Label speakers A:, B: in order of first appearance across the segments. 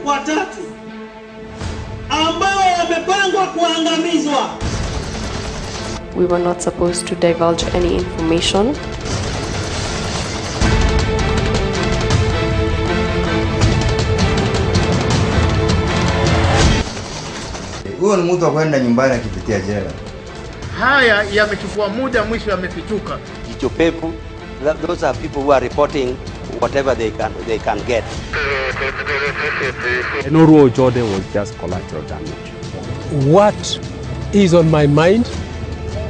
A: watatu ambao wamepangwa kuangamizwa.
B: We were not supposed to divulge any information.
C: Huyo ni mtu akwenda nyumbani akipitia jela.
D: Haya yamechukua muda, mwisho yamefichuka.
E: Jichopevu, those are people who are reporting whatever they can get.
F: And Orwa Ojede was just collateral damage.
G: What is on my mind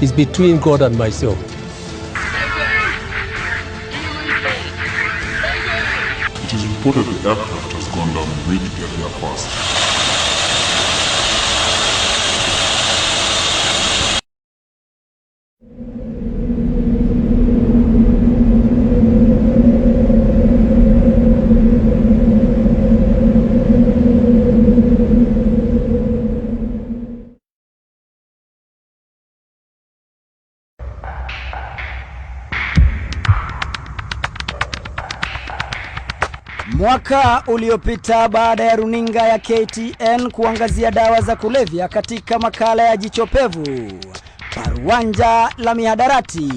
G: is between God and myself.
H: It is reported the aircraft has gone down and we need to get there fast.
I: Mwaka uliopita, baada ya runinga ya KTN kuangazia dawa za kulevya katika makala ya Jichopevu, paruanja la mihadarati,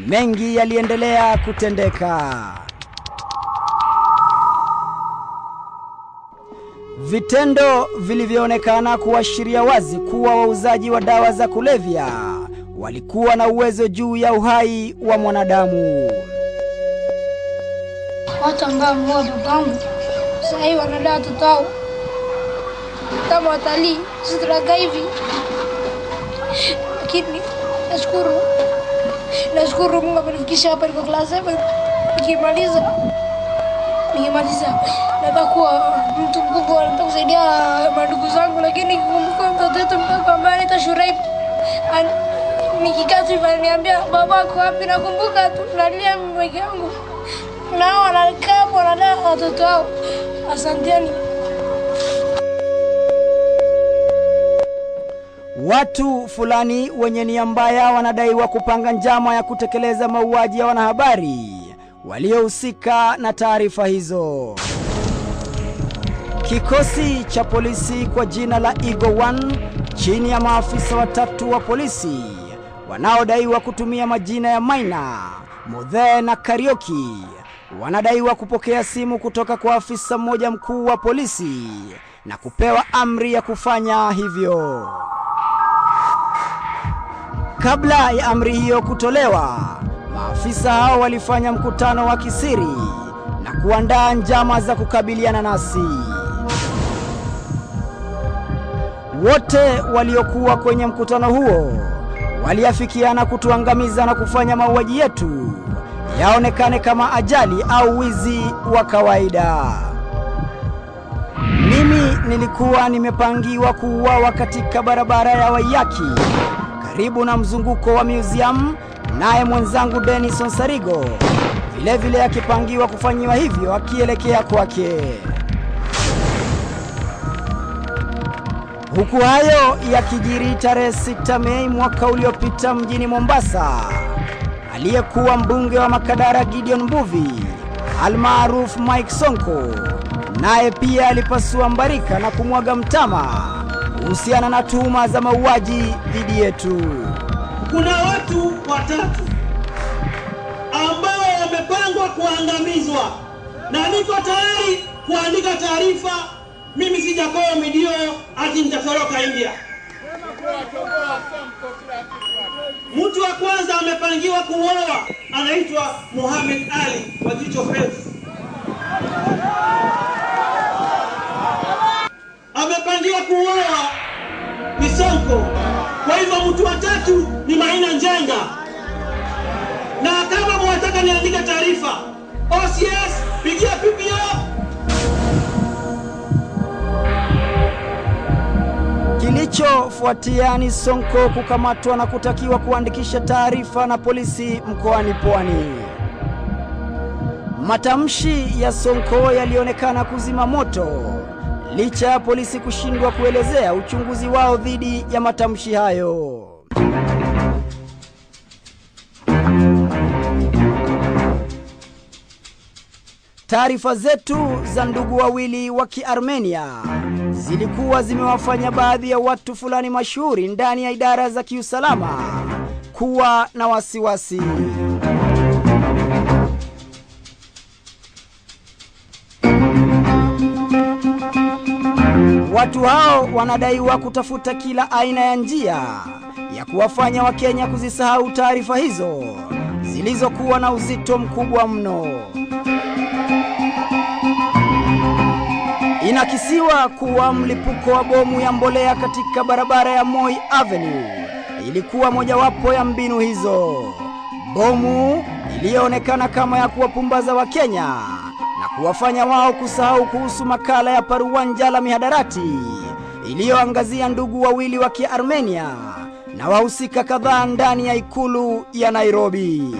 I: mengi yaliendelea kutendeka. Vitendo vilivyoonekana kuashiria wazi kuwa wauzaji wa dawa za kulevya walikuwa na uwezo juu ya uhai wa mwanadamu.
J: Watu ambao mwa babangu sasa hivi wanadai tutao kama watalii, sisi tunakaa hivi. Lakini nashukuru Mungu amenifikisha hapa, niko class 7. Nikimaliza nataka kuwa mtu mkubwa, nataka kusaidia mandugu zangu, lakini nikikumbuka mtoto wetu mdogo ambaye anaitwa Shuraib, nikikaa tu ananiambia babako wapi, nakumbuka tu nalia mimi yangu. Nao wanakaa wanadai watoto wao. Asanteni.
I: Watu fulani wenye nia mbaya wanadaiwa kupanga njama ya kutekeleza mauaji ya wanahabari waliohusika na taarifa hizo. Kikosi cha polisi kwa jina la Eagle 1 chini ya maafisa watatu wa polisi wanaodaiwa kutumia majina ya Maina, Modhe na Karioki wanadaiwa kupokea simu kutoka kwa afisa mmoja mkuu wa polisi na kupewa amri ya kufanya hivyo. Kabla ya amri hiyo kutolewa, maafisa hao walifanya mkutano wa kisiri na kuandaa njama za kukabiliana nasi. Wote waliokuwa kwenye mkutano huo waliafikiana kutuangamiza na kufanya mauaji yetu yaonekane kama ajali au wizi wa kawaida. Mimi nilikuwa nimepangiwa kuuawa katika barabara ya Waiyaki karibu na mzunguko wa museum, naye mwenzangu Denison Sarigo vile akipangiwa kufanyiwa hivyo akielekea kwake. Huku hayo yakijiri, tarehe 6 Mei mwaka uliopita mjini Mombasa, aliyekuwa mbunge wa Makadara Gideon Mbuvi almaarufu Mike Sonko naye pia alipasua mbarika na kumwaga mtama kuhusiana na tuhuma za mauaji dhidi yetu.
A: Kuna watu watatu ambao wamepangwa kuangamizwa na niko tayari kuandika taarifa. Mimi sijakoa midio ati nitatoroka India. Mtu wa kwanza amepangiwa kuuawa anaitwa Muhammad Ali wa Jichopevu. Amepangiwa kuuawa ni Sonko. Kwa hivyo mtu wa tatu ni Maina Njenga. Na kama mwataka niandike taarifa, OCS pigia PPO.
I: Kilichofuatia ni Sonko kukamatwa na kutakiwa kuandikisha taarifa na polisi mkoani Pwani. Matamshi ya Sonko yalionekana kuzima moto licha ya polisi kushindwa kuelezea uchunguzi wao dhidi ya matamshi hayo. Taarifa zetu za ndugu wawili wa Kiarmenia zilikuwa zimewafanya baadhi ya watu fulani mashuhuri ndani ya idara za kiusalama kuwa na wasiwasi. Watu hao wanadaiwa kutafuta kila aina ya njia ya kuwafanya Wakenya kuzisahau taarifa hizo zilizokuwa na uzito mkubwa mno. Inakisiwa kuwa mlipuko wa bomu ya mbolea katika barabara ya Moi Avenue ilikuwa mojawapo ya mbinu hizo. Bomu iliyoonekana kama ya kuwapumbaza Wakenya na kuwafanya wao kusahau kuhusu makala ya paruwanja la mihadarati iliyoangazia ndugu wawili wa Kiarmenia na wahusika kadhaa ndani ya ikulu ya Nairobi.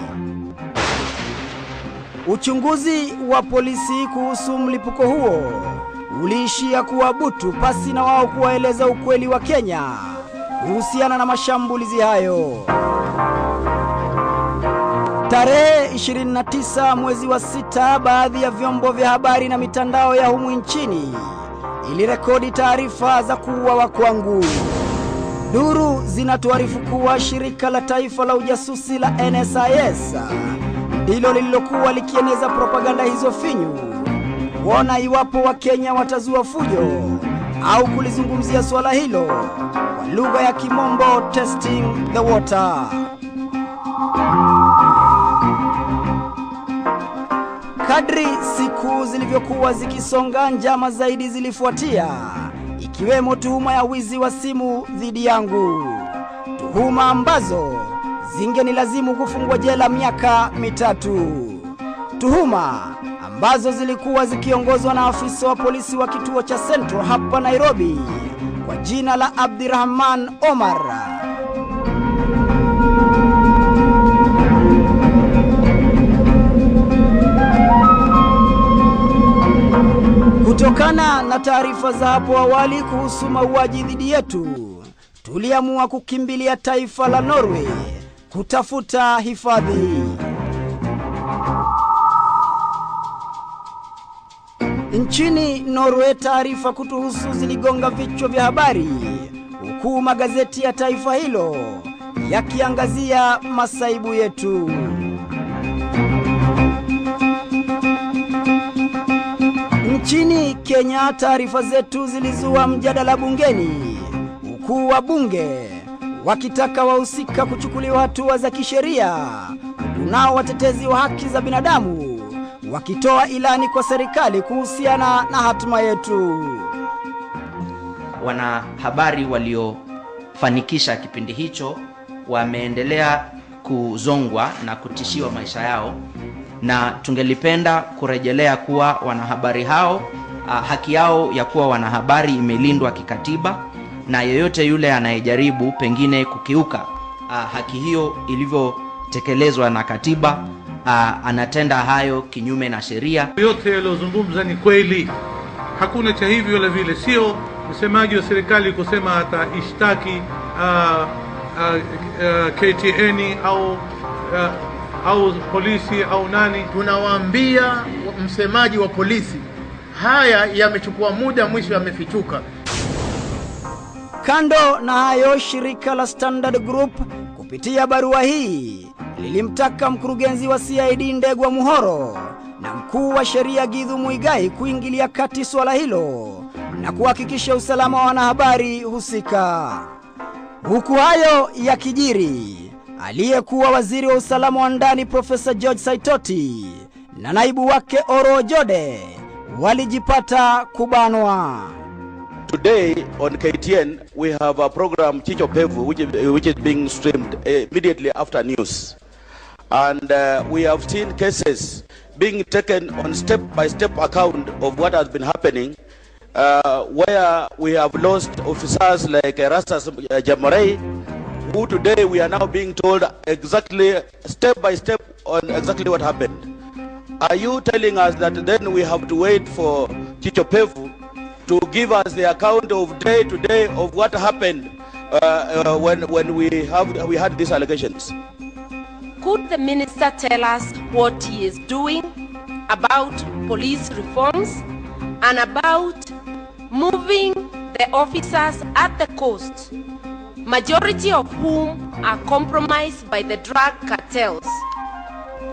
I: Uchunguzi wa polisi kuhusu mlipuko huo uliishia kuwa butu pasi na wao kuwaeleza ukweli wa Kenya kuhusiana na mashambulizi hayo. Tarehe 29 mwezi wa 6, baadhi ya vyombo vya habari na mitandao ya humu nchini ilirekodi taarifa za kuuawa kwangu. Duru zinatuarifu kuwa shirika la taifa la ujasusi la NSIS ndilo lililokuwa likieneza propaganda hizo finyu, kuona iwapo Wakenya watazua fujo au kulizungumzia swala hilo, kwa lugha ya Kimombo testing the water. Kadri siku zilivyokuwa zikisonga, njama zaidi zilifuatia, ikiwemo tuhuma ya wizi wa simu dhidi yangu, tuhuma ambazo zingenilazimu kufungwa jela miaka 3, tuhuma ambazo zilikuwa zikiongozwa na afisa wa polisi wa kituo cha Central hapa Nairobi kwa jina la Abdirahman Omar. Kutokana na taarifa za hapo awali kuhusu mauaji dhidi yetu, tuliamua kukimbilia taifa la Norway kutafuta hifadhi. Nchini Norway, taarifa kutuhusu ziligonga vichwa vya habari, huku magazeti ya taifa hilo yakiangazia masaibu yetu. Nchini Kenya, taarifa zetu zilizua mjadala bungeni, huku wabunge wakitaka wahusika kuchukuliwa hatua za kisheria, nao watetezi wa haki za binadamu wakitoa ilani kwa serikali kuhusiana na hatima yetu.
K: Wanahabari waliofanikisha kipindi hicho wameendelea kuzongwa na kutishiwa maisha yao, na tungelipenda kurejelea kuwa wanahabari hao, haki yao ya kuwa wanahabari imelindwa kikatiba, na yeyote yule anayejaribu pengine kukiuka haki hiyo ilivyotekelezwa na katiba, anatenda hayo kinyume na sheria.
D: Yote yaliyozungumza ni kweli, hakuna cha hivi wala vile. Sio msemaji wa serikali kusema ataishtaki KTN au polisi au nani. Tunawaambia msemaji wa polisi, haya yamechukua muda, mwisho yamefichuka.
I: Kando na hayo, shirika la Standard Group kupitia barua hii lilimtaka mkurugenzi wa CID Ndegwa Muhoro na mkuu wa sheria Githu Muigai kuingilia kati swala hilo na kuhakikisha usalama wa wanahabari husika. Huku hayo yakijiri, aliyekuwa waziri wa usalama wa ndani Profesa George Saitoti na naibu wake Orwa Ojede walijipata kubanwa.
L: Today on KTN we have a program Chicho Pevu which is being streamed immediately after news, and we have seen cases being taken on step-by-step account of what has been happening, where we have lost officers like Rastas Jamarei, who today we are now being told exactly step by step on exactly what happened. Are you telling us that then we have to wait for Chicho Pevu to give us the account of day to day of what happened when we had these allegations?
M: Could the minister tell us what he is doing about police reforms and about moving the officers at the coast, majority of whom are compromised by the drug cartels.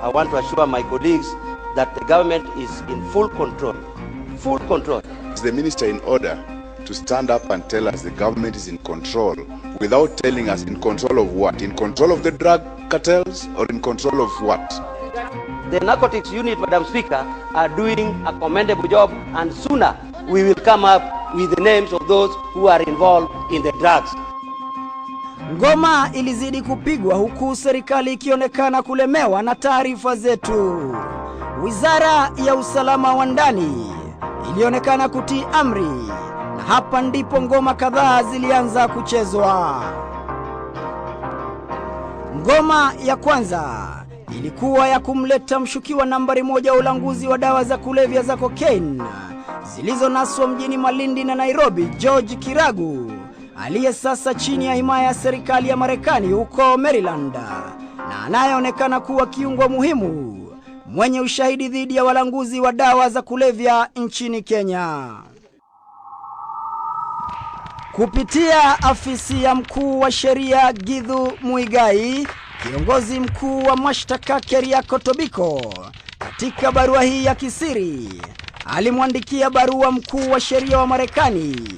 E: I want to assure my colleagues that the government is in full control. Full control.
N: Is the minister in order to stand up and tell us the government is in control without telling us in control of what? In control of the drug cartels or in control of what?
E: The narcotics unit, Madam Speaker, are doing a commendable job, and sooner we will come up with the names of those who are involved in the drugs.
I: Ngoma ilizidi kupigwa huku serikali ikionekana kulemewa na taarifa zetu. Wizara ya usalama wa ndani ilionekana kutii amri, na hapa ndipo ngoma kadhaa zilianza kuchezwa. Ngoma ya kwanza ilikuwa ya kumleta mshukiwa nambari 1 wa ulanguzi wa dawa za kulevya za cocaine zilizonaswa mjini Malindi na Nairobi, George Kiragu, aliye sasa chini ya himaya ya serikali ya Marekani huko Maryland, na anayeonekana kuwa kiungo muhimu mwenye ushahidi dhidi ya walanguzi wa dawa za kulevya nchini Kenya. Kupitia afisi ya mkuu wa sheria Githu Muigai, kiongozi mkuu wa mashtaka Keriako Tobiko, katika barua hii ya kisiri alimwandikia barua mkuu wa sheria wa Marekani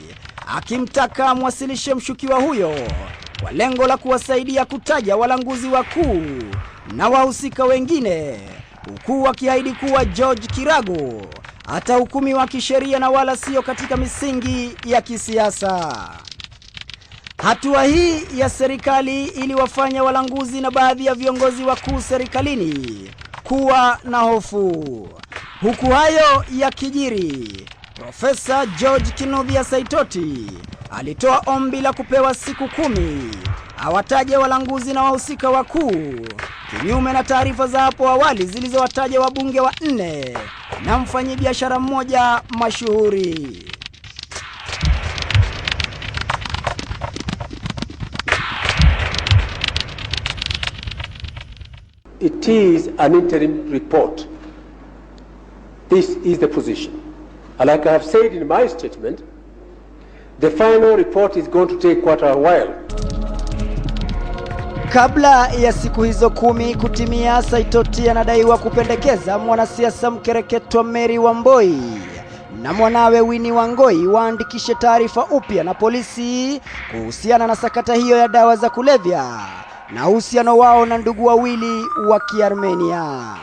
I: akimtaka amwasilishe mshukiwa huyo kwa lengo la kuwasaidia kutaja walanguzi wakuu na wahusika wengine, huku akiahidi kuwa George Kiragu atahukumiwa kisheria na wala sio katika misingi ya kisiasa. Hatua hii ya serikali iliwafanya walanguzi na baadhi ya viongozi wakuu serikalini kuwa na hofu. Huku hayo yakijiri, Profesa George Saitoti alitoa ombi la kupewa siku 10 awataje walanguzi na wahusika wakuu, kinyume na taarifa za hapo awali zilizowataja wabunge 4 na mfanyabiashara mmoja mashuhuri.
G: It is an interim report. This is the position. And like I have said in my statement, the final report is going to take quite a while.
I: Kabla ya siku hizo 10 kutimia, Saitoti anadaiwa kupendekeza mwanasiasa mkereketwa Mary Wamboi na mwanawe Winnie Wangoi waandikishe taarifa upya na polisi kuhusiana na sakata hiyo ya dawa za kulevya na uhusiano wao na ndugu wawili wa Kiarmenia.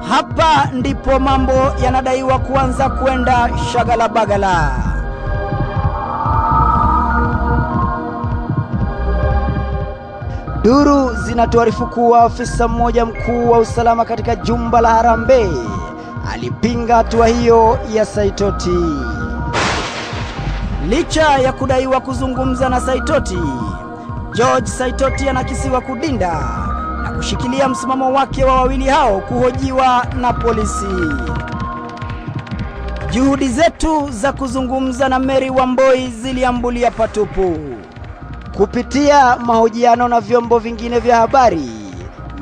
I: Hapa ndipo mambo yanadaiwa kuanza kwenda shagala bagala. Duru zinatuarifu kuwa afisa mmoja mkuu wa usalama katika jumba la Harambee alipinga hatua hiyo ya Saitoti. Licha ya kudaiwa kuzungumza na Saitoti, George Saitoti anakisiwa kudinda na kushikilia msimamo wake wa wawili hao kuhojiwa na polisi. Juhudi zetu za kuzungumza na Mary Wamboi ziliambulia patupu. Kupitia mahojiano na vyombo vingine vya habari,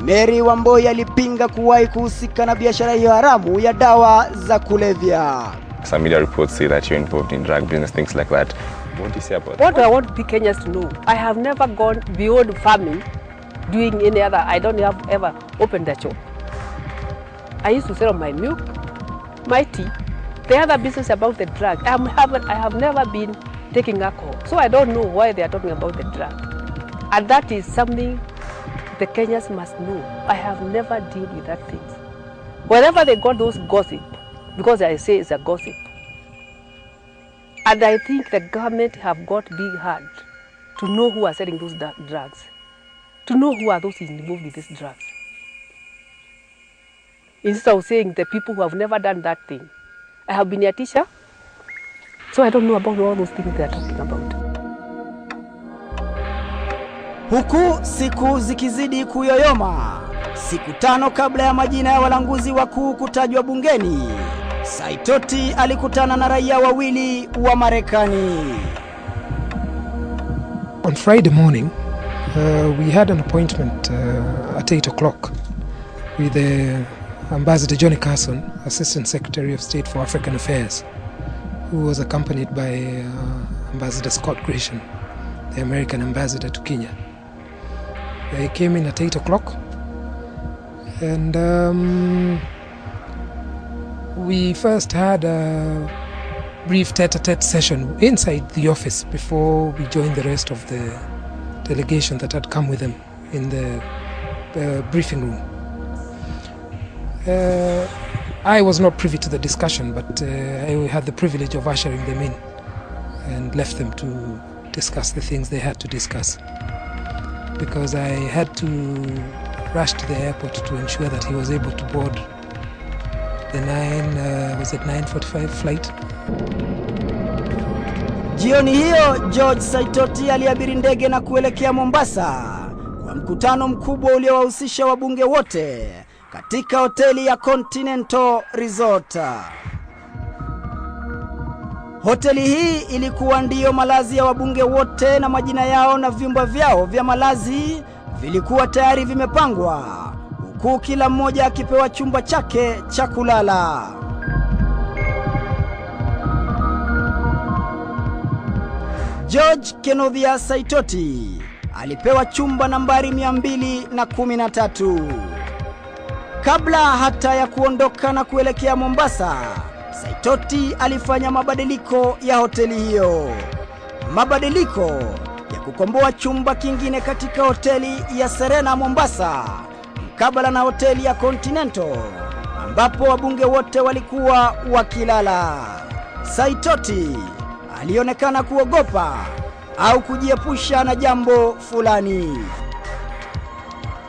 I: Mary Wamboi alipinga kuwahi kuhusika na biashara hiyo haramu ya dawa za kulevya.
O: Some media reports say that you're involved in drug business, things like that. What do you say about
P: that? What I want the Kenyans to know, I have never gone beyond farming, doing any other. I don't have ever opened a shop. I used to sell my milk, my tea, the other business about the drug. I have never been taking alcohol. So I don't know why they are talking about the drug. And that is something the Kenyans must know. I have never dealt with that things. Wherever they got those gossip, because I say it's a gossip. And I think the government have got big heart to know who are selling those drugs, to know who are those involved with these drugs. Instead of saying the people who have never done that thing. I have been a teacher, so I don't know about all those things they are talking about.
I: Huku siku zikizidi kuyoyoma, siku 5 kabla ya majina ya walanguzi wakuu kutajwa bungeni, Saitoti alikutana na raia wawili wa Marekani.
Q: On Friday morning, we had an appointment at 8 o'clock with Ambassador Johnny Carson, Assistant Secretary of State for African Affairs, who was accompanied by Ambassador Scott Grisham, the American ambassador to Kenya. They came in at 8 o'clock, and we first had a brief tete-a-tete session inside the office before we joined the rest of the delegation that had come with them in the briefing room. I was not privy to the discussion, but I had the privilege of ushering them in and left them to discuss the things they had to discuss, because I had to rush to the airport to ensure that he was able to board the 9:45 flight.
I: Jioni hiyo George Saitoti aliabiri ndege na kuelekea Mombasa kwa mkutano mkubwa uliowahusisha wabunge wote katika hoteli ya Continental Resort. Hoteli hii ilikuwa ndiyo malazi ya wabunge wote, na majina yao na vyumba vyao vya malazi vilikuwa tayari vimepangwa, huku kila mmoja akipewa chumba chake cha kulala. George Kenothia Saitoti alipewa chumba nambari 213. Kabla hata ya kuondoka na kuelekea Mombasa, Saitoti alifanya mabadiliko ya hoteli hiyo. Mabadiliko ya kukomboa chumba kingine katika hoteli ya Serena Mombasa, mkabala na hoteli ya Continental, ambapo wabunge wote walikuwa wakilala. Saitoti alionekana kuogopa au kujiepusha na jambo fulani.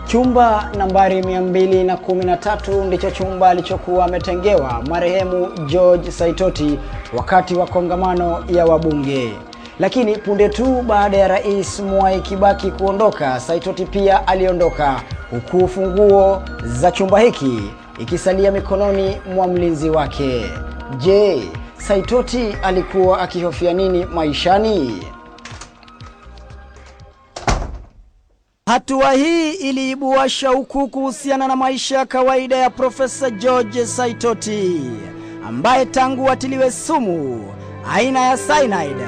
I: Chumba nambari 213 ndicho chumba alichokuwa ametengewa marehemu George Saitoti wakati wa kongamano ya wabunge. Lakini punde tu baada ya Rais Mwai Kibaki kuondoka, Saitoti pia aliondoka, huku funguo za chumba hiki ikisalia mikononi mwa mlinzi wake. Je, Saitoti alikuwa akihofia nini maishani? Hatua hii iliibua shauku kuhusiana na maisha ya kawaida ya Profesa George Saitoti, ambaye tangu atiliwe sumu aina ya cyanide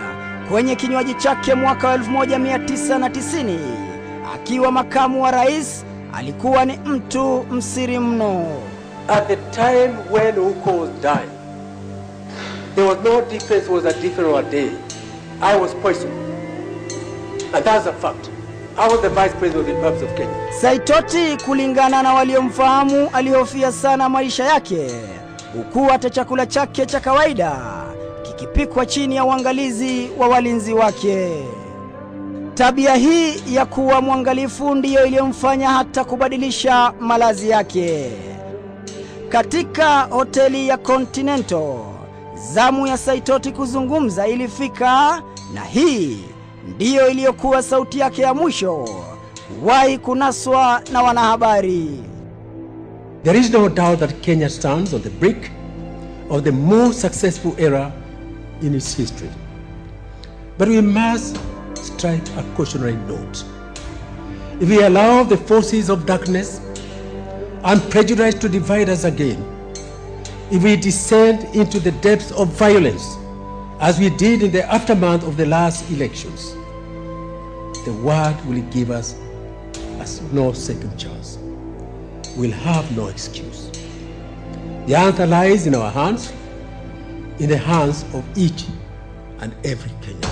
I: kwenye kinywaji chake mwaka 1990 akiwa makamu wa rais, alikuwa ni mtu msiri mno.
G: At the time when Uko was dying, there was no difference was a different or a day. I was poisoned, and that's a fact. I was the vice president of the Republic of Kenya.
I: Saitoti, kulingana na waliomfahamu, alihofia sana maisha yake, huku hata chakula chake cha kawaida kikipikwa chini ya uangalizi wa walinzi wake. Tabia hii ya kuwa mwangalifu ndiyo iliyomfanya hata kubadilisha malazi yake. Katika hoteli ya Continental, zamu ya Saitoti kuzungumza ilifika, na hii ndiyo iliyokuwa sauti yake ya mwisho kuwahi kunaswa na wanahabari.
G: There is no doubt that Kenya stands on the brink of the most successful era in its history. But we must strike a cautionary note. If we allow the forces of darkness and prejudice to divide us again, if we descend into the depths of violence, as we did in the aftermath of the last elections, the world will give us no second chance. We'll have no excuse. The answer lies in our hands, in the hands of each and every Kenyan.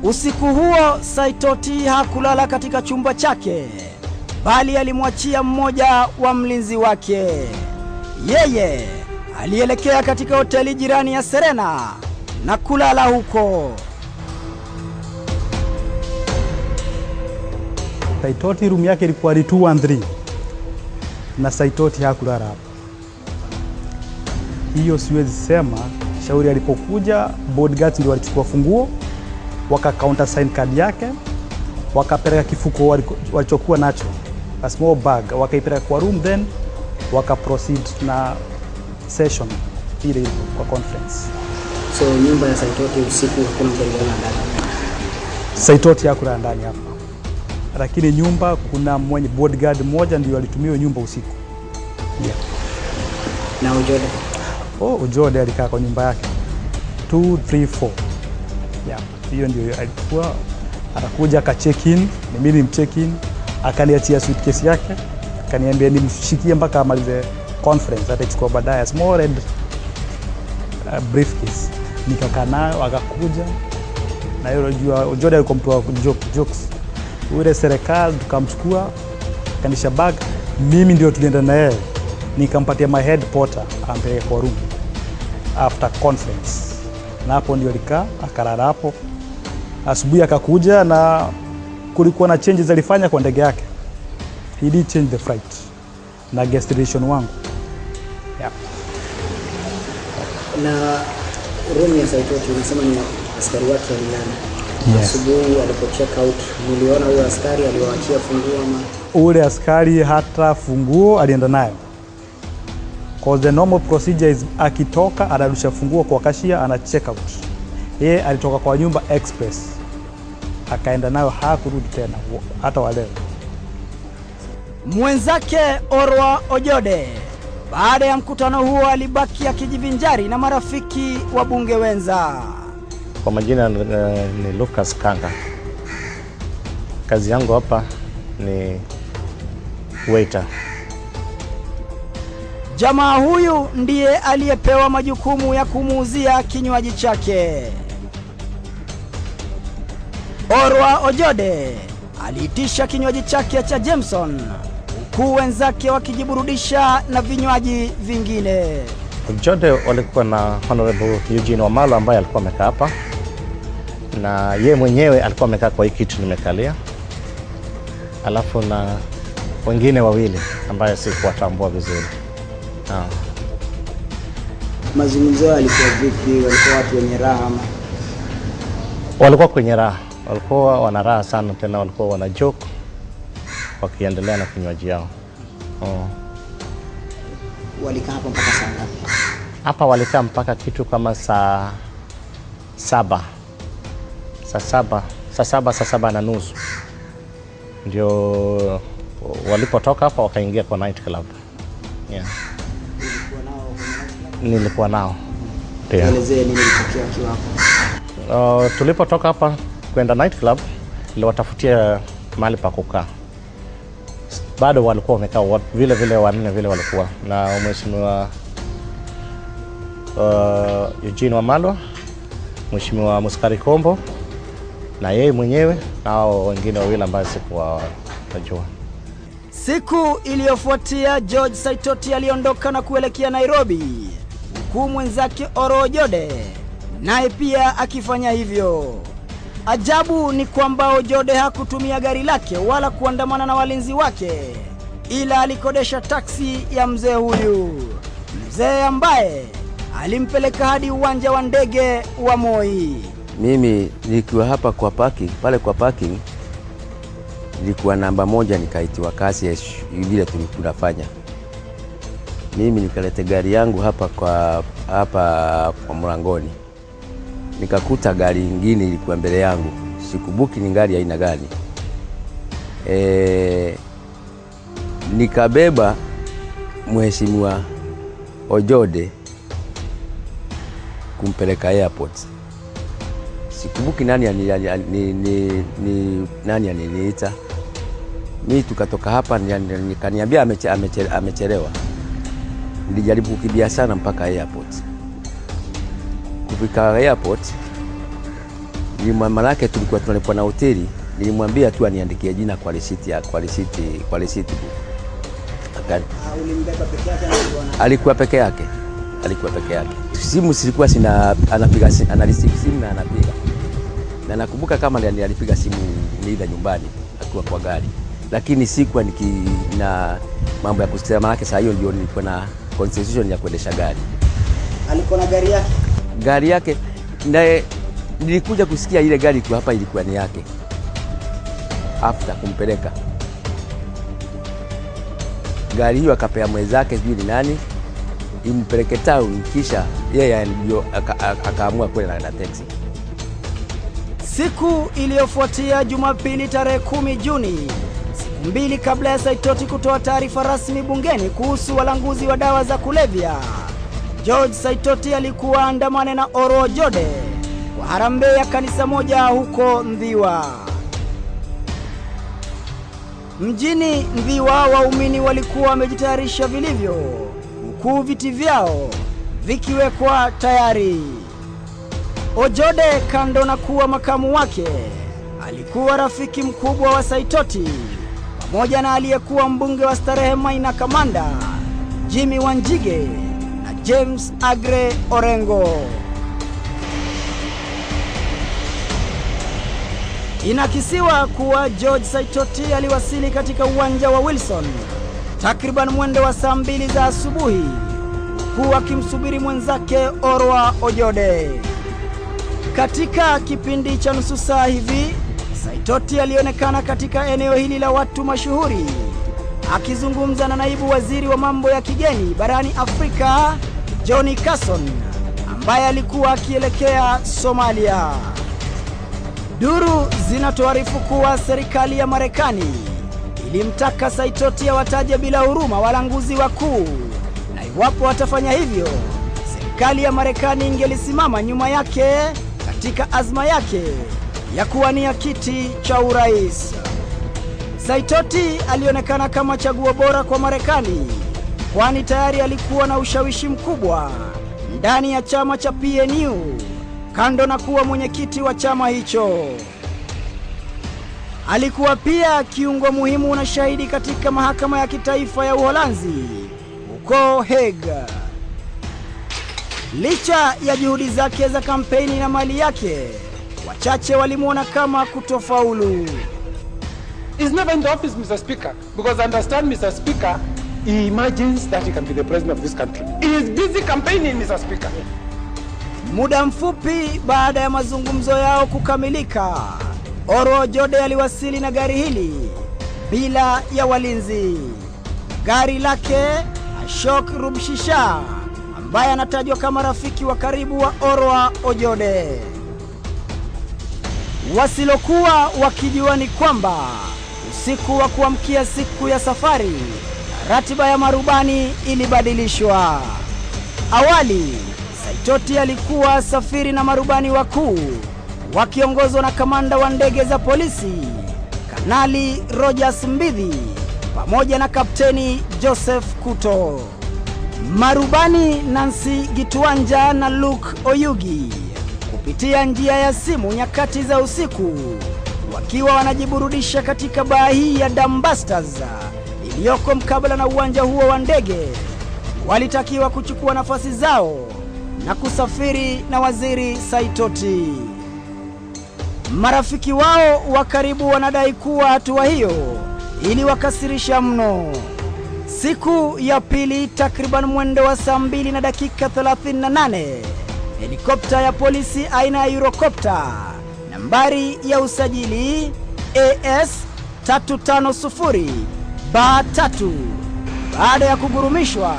I: Usiku huo Saitoti hakulala katika chumba chake, bali alimwachia mmoja wa mlinzi wake. Yeye alielekea katika hoteli jirani ya Serena na kulala huko.
R: Saitoti room yake ilikuwa 213 na Saitoti hakulala hapo. Hiyo siwezi sema. Shauri alipokuja, bodyguards ndio walichukua funguo, waka countersign card yake, wakapeleka kifuko walichokuwa nacho, a small bag, wakaipeleka kwa room, then waka proceed na session ile kwa conference.
S: So nyumba ya Saitoti usiku hakuna mtu aliona ndani?
R: Saitoti hakula ndani hapa. Lakini nyumba kuna mwenye bodyguard mmoja ndio alitumia nyumba usiku. Yeah.
I: Na Ojede?
R: Ojede alikaa kwa nyumba yake 2, 3, 4. Yeah. Hiyo ndio alikuwa anakuja aka check in, mimi nimcheck in, akaniachia suitcase yake, akaniambia nimshikie mpaka amalize conference, atachukua baadaye small red briefcase. Nikakaa nayo akakuja na yule unajua Ojede alikuwa mtu wa jokes. Ule serikali tukamchukua kanisha bag, mimi ndio tulienda na yeye, nikampatia my head porter ampeleke kwa room after conference, na hapo ndio alikaa akalala hapo. Asubuhi akakuja na kulikuwa na changes alifanya kwa ndege yake. He did change the flight na guest relation wangu. Yeah.
I: Na room ya Saitoti unasema ni askari wake wa ndani. Yes. Asubuhi alipo check out niliona huyo askari aliwaachia funguo ama
R: ule askari hata funguo alienda nayo. Because the normal procedure is akitoka anarusha funguo kwa cashier ana check out. Yeye alitoka kwa nyumba express. Akaenda nayo hakurudi tena hata wale.
I: Mwenzake Orwa Ojede baada ya mkutano huo alibaki akijivinjari na marafiki wa bunge wenza.
S: Kwa majina ni Lucas Kanga. Kazi yangu hapa ni waiter.
I: Jamaa huyu ndiye aliyepewa majukumu ya kumuuzia kinywaji chake. Orwa Ojede aliitisha kinywaji chake cha Jameson, huku wenzake wakijiburudisha na vinywaji vingine.
S: Ojede walikuwa na Honorable Eugene Wamalwa ambaye alikuwa amekaa hapa, na ye mwenyewe alikuwa amekaa kwa hii kiti nimekalia, alafu na wengine wawili ambaye sikuwatambua vizuri.
I: Mazungumzo yalikuwa vipi? Walikuwa watu wenye raha ama?
S: Walikuwa kwenye raha, walikuwa wana raha sana, tena walikuwa wana joke wakiendelea na kinywaji yao.
I: Walikaa hapa mpaka saa ngapi?
S: Hapa walikaa mpaka kitu kama saa 7. Saa 7 na nusu. Ndio walipotoka hapa wakaingia kwa night club. Yeah. Nilikuwa nao.
I: Elezea nini kilitokea kiwa hapo?
S: Tulipotoka hapa kwenda night club, niliwatafutia mahali pa kukaa. Bado walikuwa wamekaa vile wanne vile walikuwa na mheshimiwa Eugene Wamalwa, mheshimiwa Muskari Kombo na yeye mwenyewe na hao wengine wawili ambao sikuwajua.
I: Siku iliyofuatia George Saitoti aliondoka na kuelekea Nairobi, huku mwenzake Orwa Ojede naye pia akifanya hivyo. Ajabu ni kwamba Ojede hakutumia gari lake wala kuandamana na walinzi wake, ila alikodesha taksi ya mzee huyu, mzee ambaye alimpeleka hadi uwanja wa ndege wa Moi.
T: Mimi nikiwa hapa kwa parking, pale kwa parking nilikuwa namba 1, nikaitiwa kazi vile tunafanya. Mimi nikaleta gari yangu hapa kwa mlangoni. Nikakuta gari nyingine ilikuwa mbele yangu. Sikubuki ni gari aina gani. Nikabeba mheshimiwa Ojede kumpeleka airport. Sikubuki nani aliniita. Mimi tukatoka hapa, nikaniambia amechelewa. Nilijaribu kukimbia sana mpaka airport. Kufika airport, nilimwambia tulikuwa tunalipwa na hoteli, nilimwambia tu aniandikie jina kwa risiti book.
I: Ulimbeba peke yake?
T: Alikuwa peke yake. Simu silikuwa anapiga simu na anapiga. Na nakumbuka kama alipiga simu niida nyumbani akiwa kwa gari. Lakini sikuwa na mambo ya kusikia, maana saa hiyo ndio nilikuwa na concession ya kuendesha gari.
I: Alikuwa na gari yake?
T: Gari yake, naye nilikuja kusikia ile gari kwa hapa ilikuwa ni yake. After kumpeleka gari hiyo akapea mwenzake sijui ni nani impeleke town, kisha yeye ndio akaamua kwenda na taxi.
I: Siku iliyofuatia Jumapili tarehe 10 Juni, siku mbili kabla ya Saitoti kutoa taarifa rasmi bungeni kuhusu walanguzi wa dawa za kulevya, George Saitoti alikuwa andamane na Orwa Ojede kwa harambee ya kanisa moja huko Ndhiwa. Mjini Ndhiwa, waumini walikuwa wamejitayarisha vilivyo, huku viti vyao vikiwekwa tayari. Ojede, kando na kuwa makamu wake, alikuwa rafiki mkubwa wa Saitoti, pamoja na aliyekuwa mbunge wa Starehe Maina Kamanda, Jimmy Wanjige na James Agre Orengo. Inakisiwa kuwa George Saitoti aliwasili katika uwanja wa Wilson takriban mwendo wa saa 2 za asubuhi, huku akimsubiri mwenzake Orwa Ojede. Katika kipindi cha nusu saa hivi, Saitoti alionekana katika eneo hili la watu mashuhuri, akizungumza na naibu waziri wa mambo ya kigeni barani Afrika, Johnny Carson, ambaye alikuwa akielekea Somalia. Duru zinatuarifu kuwa serikali ya Marekani ilimtaka Saitoti awataje bila huruma walanguzi wakuu, na iwapo watafanya hivyo, serikali ya Marekani ingelisimama nyuma yake katika azma yake ya kuwania kiti cha urais. Saitoti alionekana kama chaguo bora kwa Marekani, kwani tayari alikuwa na ushawishi mkubwa ndani ya chama cha PNU, kando na kuwa mwenyekiti wa chama hicho. Alikuwa pia kiungo muhimu na shahidi katika mahakama ya kitaifa ya Uholanzi huko Hague. Licha ya juhudi zake za kampeni na mali yake, wachache walimuona kama kutofaulu.
G: He's never in the office, Mr. Speaker, because I understand, Mr. Speaker, he imagines that he can be the president of this country. He is busy campaigning, Mr. Speaker.
I: Muda mfupi baada ya mazungumzo yao kukamilika, Orwa Ojede aliwasili na gari hili bila ya walinzi. Gari lake Ashok Rubshisha, ambaye anatajwa kama rafiki wa karibu wa Orwa Ojede. Wasilokuwa wakijua ni kwamba usiku wa kuamkia siku ya safari, ratiba ya marubani ilibadilishwa. Awali, Saitoti alikuwa safiri na marubani wakuu wakiongozwa na kamanda wa ndege za polisi, Kanali Rogers Mbidhi, pamoja na Kapteni Joseph Kuto. Marubani Nancy Gituanja na Luke Oyugi, kupitia njia ya simu nyakati za usiku, wakiwa wanajiburudisha katika baa hii ya Dambusters iliyoko mkabala na uwanja huo wa ndege, walitakiwa kuchukua nafasi zao na kusafiri na waziri Saitoti. Marafiki wao wa karibu wanadai kuwa hatua hiyo iliwakasirisha mno. Siku ya pili, takriban mwendo wa saa 2 na dakika 38, helikopta ya polisi aina ya Eurocopter nambari ya usajili AS 350-3, baada ya kugurumishwa,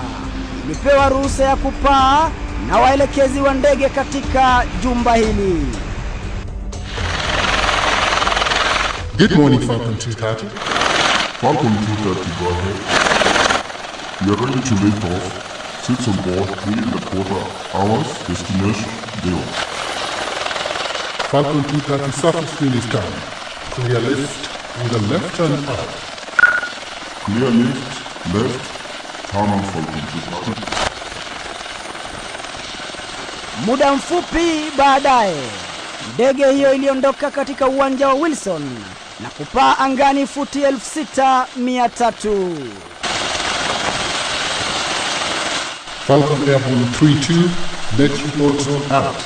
I: ilipewa ruhusa ya kupaa na waelekezi wa ndege katika jumba hili.
H: Good morning, Falcon 230. Falcon 230, go ahead. We are ready to lift off. 6 on board, 3.25 hours, destination, Deo. Falcon 230, surface field is done. Clear lift with a left turn out. Clear lift, left, turn on Falcon 230.
I: Muda mfupi baadaye, ndege hiyo iliondoka katika uwanja wa Wilson na kupaa angani futi 6,300.
H: Falcon Airborne 32, next report zone out.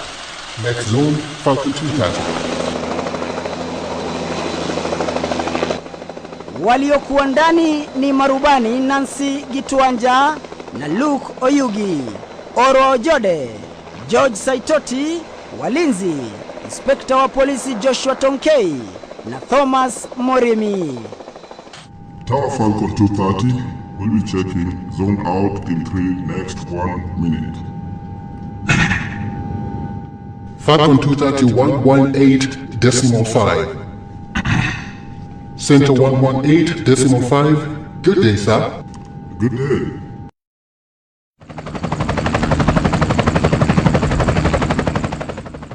H: Next zone, Falcon 230.
I: Waliokuwa ndani ni marubani Nancy Gituanja na Luke Oyugi, Orwa Ojede, George Saitoti, walinzi Inspekta wa polisi Joshua Tonkei na Thomas Moremi.
H: Tower Falcon 230 will be checking zone out in 3 next 1 minute. Falcon 230 118 118.5. Center 118.5. Good day, sir. Good day.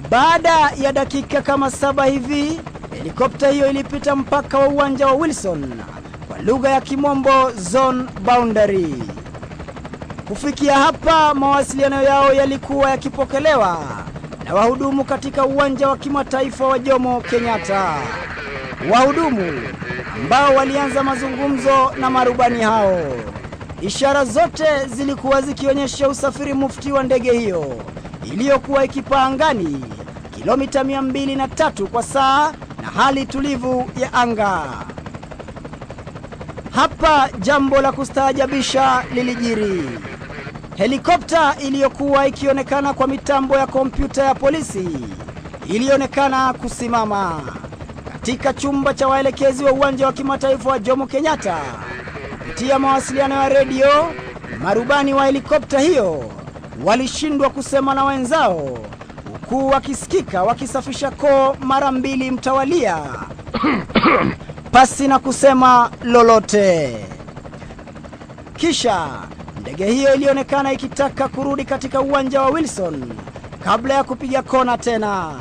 I: Baada ya dakika kama 7 hivi, helikopta hiyo ilipita mpaka wa uwanja wa Wilson, kwa lugha ya Kimombo zone boundary. Kufikia hapa, mawasiliano yao yalikuwa yakipokelewa na wahudumu katika uwanja wa kimataifa wa Jomo Kenyatta. Wahudumu ambao walianza mazungumzo na marubani hao. Ishara zote zilikuwa zikionyesha usafiri mufti wa ndege hiyo iliyokuwa ikipaa angani kilomita 203 kwa saa na hali tulivu ya anga. Hapa jambo la kustaajabisha lilijiri. Helikopta iliyokuwa ikionekana kwa mitambo ya kompyuta ya polisi ilionekana kusimama katika chumba cha waelekezi wa uwanja wa kimataifa wa Jomo Kenyatta. Kupitia mawasiliano ya redio, marubani wa helikopta hiyo walishindwa kusema na wenzao, huku wakisikika wakisafisha koo mara 2 mtawalia pasi na kusema lolote. Kisha ndege hiyo ilionekana ikitaka kurudi katika uwanja wa Wilson kabla ya kupiga kona tena.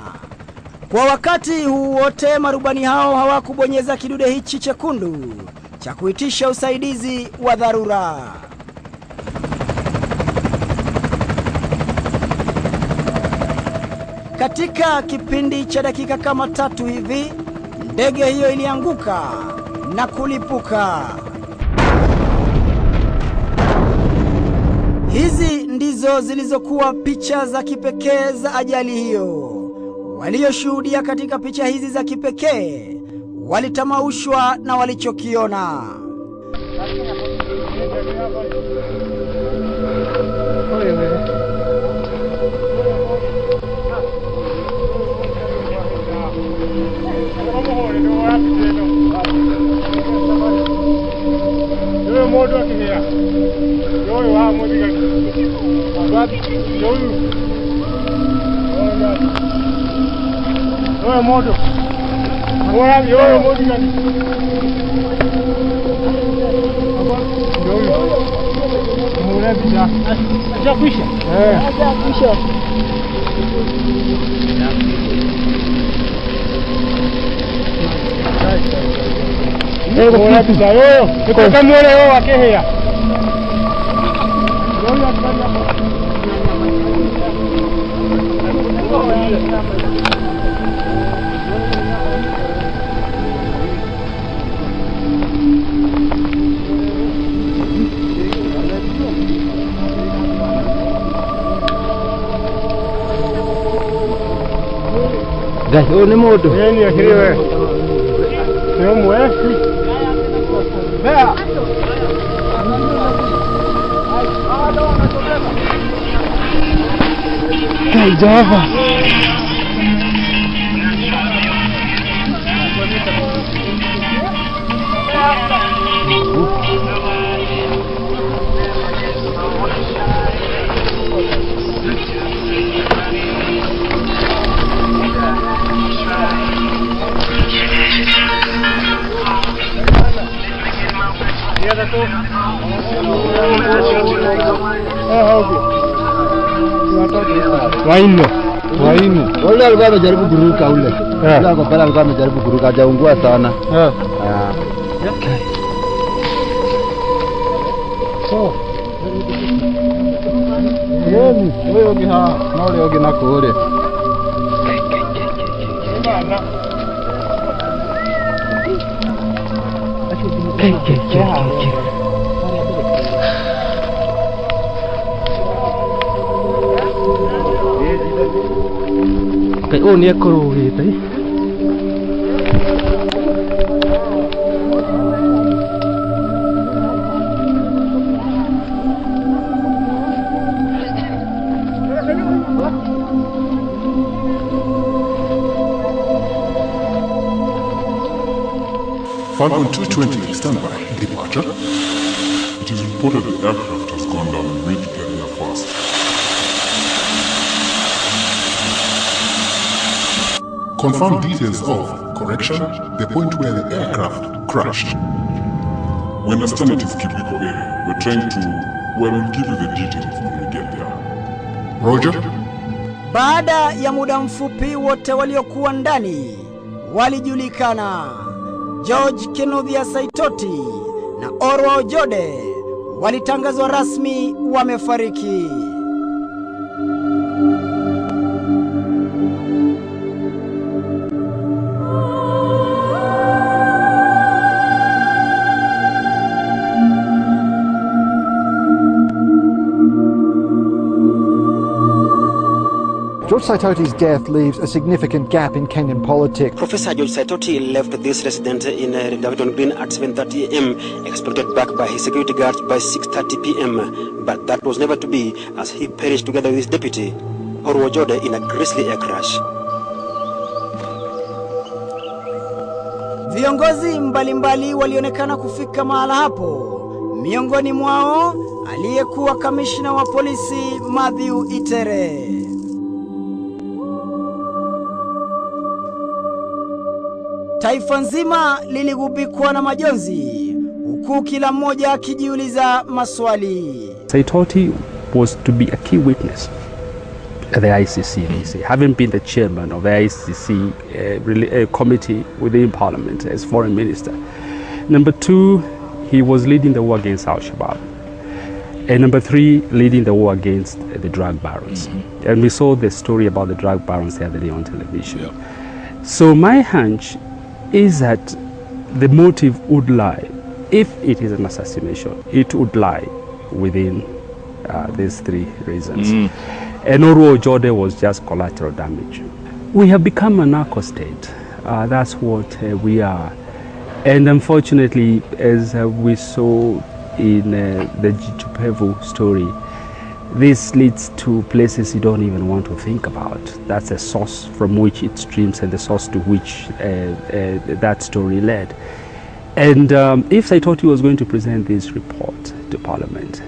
I: Kwa wakati huu wote, marubani hao hawakubonyeza kidude hichi chekundu cha kuitisha usaidizi wa dharura. Katika kipindi cha dakika kama 3 hivi, ndege hiyo ilianguka na kulipuka. Hizi ndizo zilizokuwa picha za kipekee za ajali hiyo. Walioshuhudia katika picha hizi za kipekee walitamaushwa na walichokiona.
B: Gai, ni moto.
U: Ni akiriwe. Sio mwe. Bea. Gai Java.
B: Waini. Wale alikuwa amejaribu kuruka ule. Ule alikuwa amejaribu kuruka, hajaungua sana. So. Yeni, wewe ukiha, na ule uki nako ule. Cái ô nia cô gì đấy.
H: Falcon 220, stand by. Departure. It is reported the aircraft has gone down and we need to get there fast. confirm details of, correction, the point where the aircraft crashed. We understand it is Kibiko area. We're trying to, we'll give you the details when we get there. Roger?
I: Baada ya muda mfupi wote waliokuwa ndani walijulikana. George Saitoti na Orwa Ojede walitangazwa rasmi wamefariki.
C: George Saitoti's death leaves a significant gap in Kenyan politics.
V: Professor George Saitoti left this residence in Davidon Green at 7:30 a.m., expected back by his security guards by 6:30 p.m. But that was never to be, as he perished together with his deputy, Orwa Ojede, in a grisly air crash.
I: Viongozi mbalimbali walionekana kufika mahala hapo. Miongoni mwao aliyekuwa kamishna wa polisi Matthew Itere. Taifa nzima liligubikwa na majonzi, huku kila mmoja akijiuliza maswali.
F: Saitoti was to be a key witness at the ICC, they say, having been the chairman of the ICC committee within Parliament as foreign minister. Number 2, he was leading the war against Al-Shabaab. And number 3, leading the war against the drug barons. And we saw the story about the drug barons the other day on television. Yeah. So my hunch is that the motive would lie, if it is an assassination, it would lie within these 3 reasons. And Orwa Ojede was just collateral damage. We have become a narco state. That's what we are. And unfortunately, as we saw in the Jichupevu story, this leads to places you don't even want to think about. That's a source from which it streams and the source to which that story led. And if Saitoti was going to present this report to Parliament,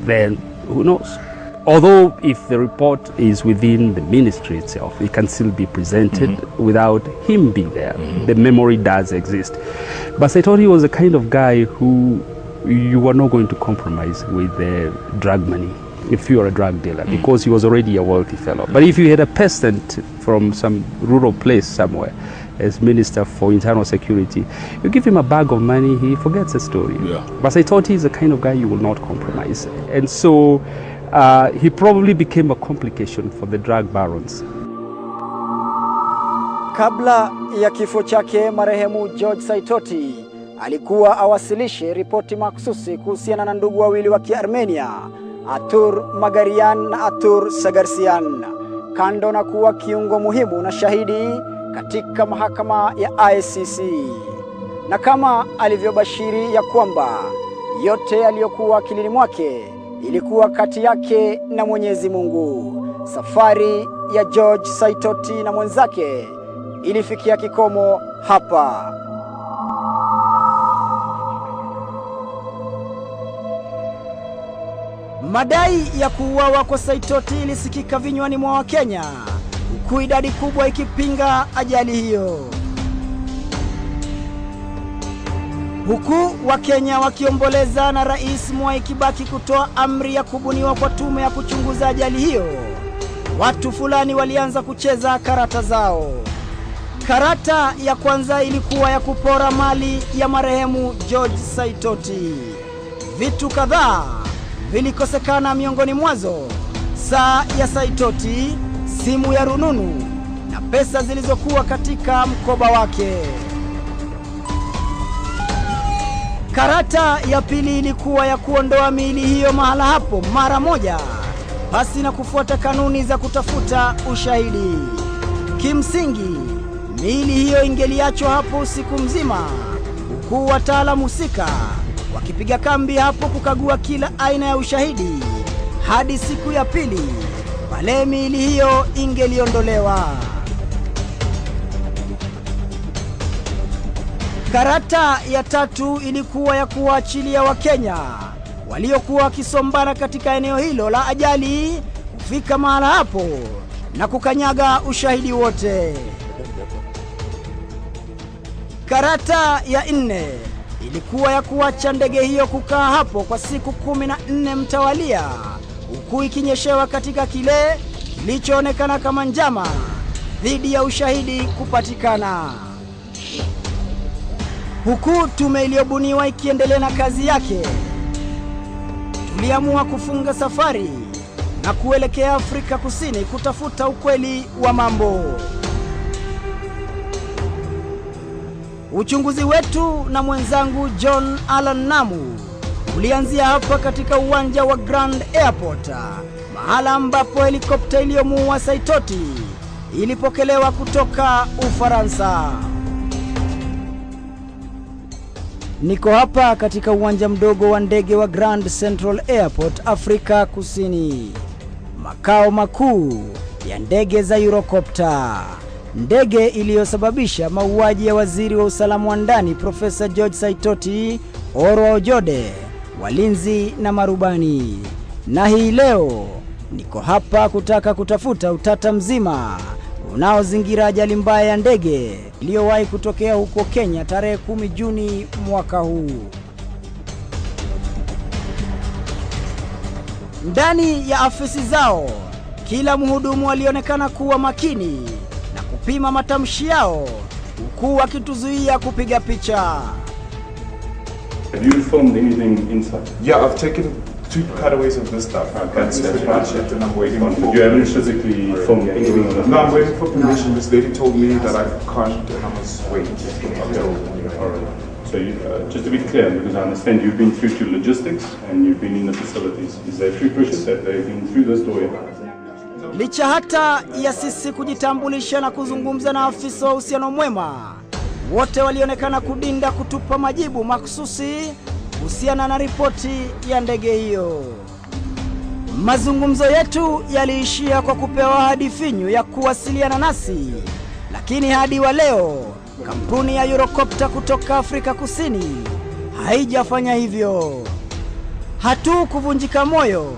F: then who knows? Although if the report is within the ministry itself, it can still be presented without him being there. The memory does exist. But Saitoti was the kind of guy who you were not going to compromise with drug money if you are a drug dealer, because he was already a wealthy fellow. But if you had a peasant from some rural place somewhere as Minister for Internal Security, you give him a bag of money, he forgets the story. Yeah. But Saitoti is the kind of guy you will not compromise. And so he probably became a complication for the drug barons.
I: Kabla ya kifo chake, Marehemu George Saitoti alikuwa awasilishe ripoti makhsusi kuhusiana na ndugu wawili wa Kiarmenia, Atur Magarian na Atur Sagarsian, kando na kuwa kiungo muhimu na shahidi katika mahakama ya ICC. Na kama alivyobashiri ya kwamba yote yaliyokuwa akilini mwake ilikuwa kati yake na Mwenyezi Mungu, safari ya George Saitoti na mwenzake ilifikia kikomo hapa. Madai ya kuuawa kwa Saitoti ilisikika vinywani mwa Wakenya, huku idadi kubwa ikipinga ajali hiyo. Huku Wakenya wakiomboleza na Rais Mwai Kibaki kutoa amri ya kubuniwa kwa tume ya kuchunguza ajali hiyo, watu fulani walianza kucheza karata zao. Karata ya kwanza ilikuwa ya kupora mali ya marehemu George Saitoti. Vitu kadhaa vilikosekana, miongoni mwazo saa ya Saitoti, simu ya rununu na pesa zilizokuwa katika mkoba wake. Karata ya pili ilikuwa ya kuondoa miili hiyo mahala hapo mara moja, basi na kufuata kanuni za kutafuta ushahidi. Kimsingi, miili hiyo ingeliachwa hapo usiku mzima, huku wataalamu husika wakipiga kambi hapo kukagua kila aina ya ushahidi hadi siku ya pili pale miili hiyo ingeliondolewa. Karata ya tatu ilikuwa ya kuachilia Wakenya waliokuwa wakisombana katika eneo hilo la ajali kufika mahala hapo na kukanyaga ushahidi wote. Karata ya 4 ilikuwa ya kuacha ndege hiyo kukaa hapo kwa siku 14 mtawalia, huku ikinyeshewa katika kile kilichoonekana kama njama dhidi ya ushahidi kupatikana. Huku tume iliyobuniwa ikiendelea na kazi yake, tuliamua kufunga safari na kuelekea Afrika Kusini kutafuta ukweli wa mambo. Uchunguzi wetu na mwenzangu John Allan Namu ulianzia hapa katika uwanja wa Grand Airport, mahala ambapo helikopta iliyomuua Saitoti ilipokelewa kutoka Ufaransa. Niko hapa katika uwanja mdogo wa ndege wa Grand Central Airport, Afrika Kusini, makao makuu ya ndege za Eurocopter, ndege iliyosababisha mauaji ya waziri wa usalama wa ndani Profesa George Saitoti, Orwa Ojede, walinzi na marubani. Na hii leo niko hapa kutaka kutafuta utata mzima unaozingira ajali mbaya ya ndege iliyowahi kutokea huko Kenya tarehe 10 Juni mwaka huu. Ndani ya afisi zao, kila mhudumu alionekana kuwa makini na kupima matamshi yao, huku wakituzuia kupiga picha.
A: Have you filmed anything inside?
J: Yeah, I've taken 2 cutaways of this stuff. That's pretty much it, and I'm waiting for...
A: You haven't physically filmed anything on the...
J: No, I'm waiting for permission. This lady told me that I can't, and I must wait.
A: All right. So just to be clear, because I understand you've been through to logistics and you've been in the facilities. Is there true process that they've been through this door?
I: Licha hata ya sisi kujitambulisha na kuzungumza na afisa wa uhusiano mwema, wote walionekana kudinda kutupa majibu makhsusi kuhusiana na ripoti ya ndege hiyo. Mazungumzo yetu yaliishia kwa kupewa ahadi finyu ya kuwasiliana nasi, lakini hadi wa leo kampuni ya Eurocopter kutoka Afrika Kusini haijafanya hivyo. Hatu kuvunjika moyo,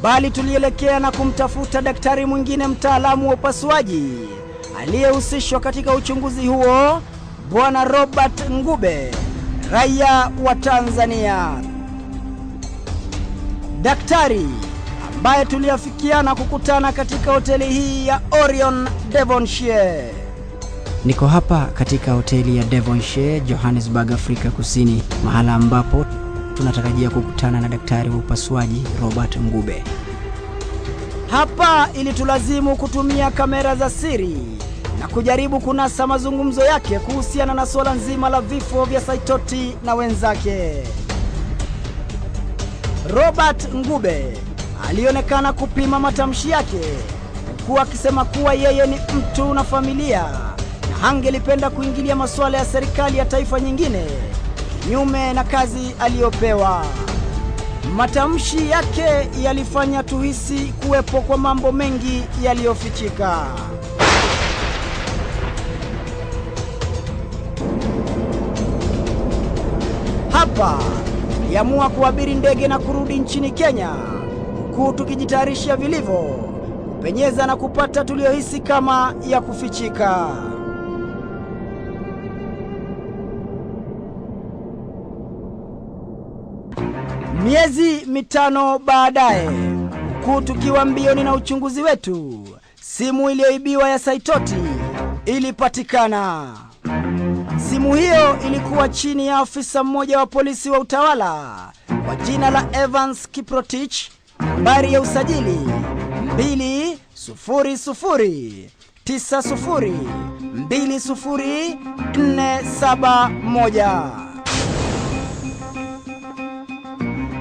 I: bali tulielekea na kumtafuta daktari mwingine mtaalamu wa upasuaji aliyehusishwa katika uchunguzi huo, Bwana Robert Ngube, raia wa Tanzania. Daktari ambaye tuliafikiana kukutana katika hoteli hii ya Orion Devonshire. Niko hapa katika hoteli ya Devonshire, Johannesburg, Afrika Kusini, mahala ambapo tunatarajia kukutana na daktari wa upasuaji Robert Ngube. Hapa ilitulazimu kutumia kamera za siri na kujaribu kunasa mazungumzo yake kuhusiana na swala nzima la vifo vya Saitoti na wenzake. Robert Ngube alionekana kupima matamshi yake, huku akisema kuwa yeye ni mtu na familia na hangelipenda kuingilia masuala ya serikali ya taifa nyingine kinyume na kazi aliyopewa. Matamshi yake yalifanya tuhisi kuwepo kwa mambo mengi yaliyofichika. Hapa tuliamua kuabiri ndege na kurudi nchini Kenya, huku tukijitayarisha vilivyo kupenyeza na kupata tuliohisi kama ya kufichika. Miezi 5 baadaye, huku tukiwa mbioni na uchunguzi wetu, simu iliyoibiwa ya Saitoti ilipatikana. Simu hiyo ilikuwa chini ya afisa mmoja wa polisi wa utawala kwa jina la Evans Kiprotich, nambari ya usajili 20090200471.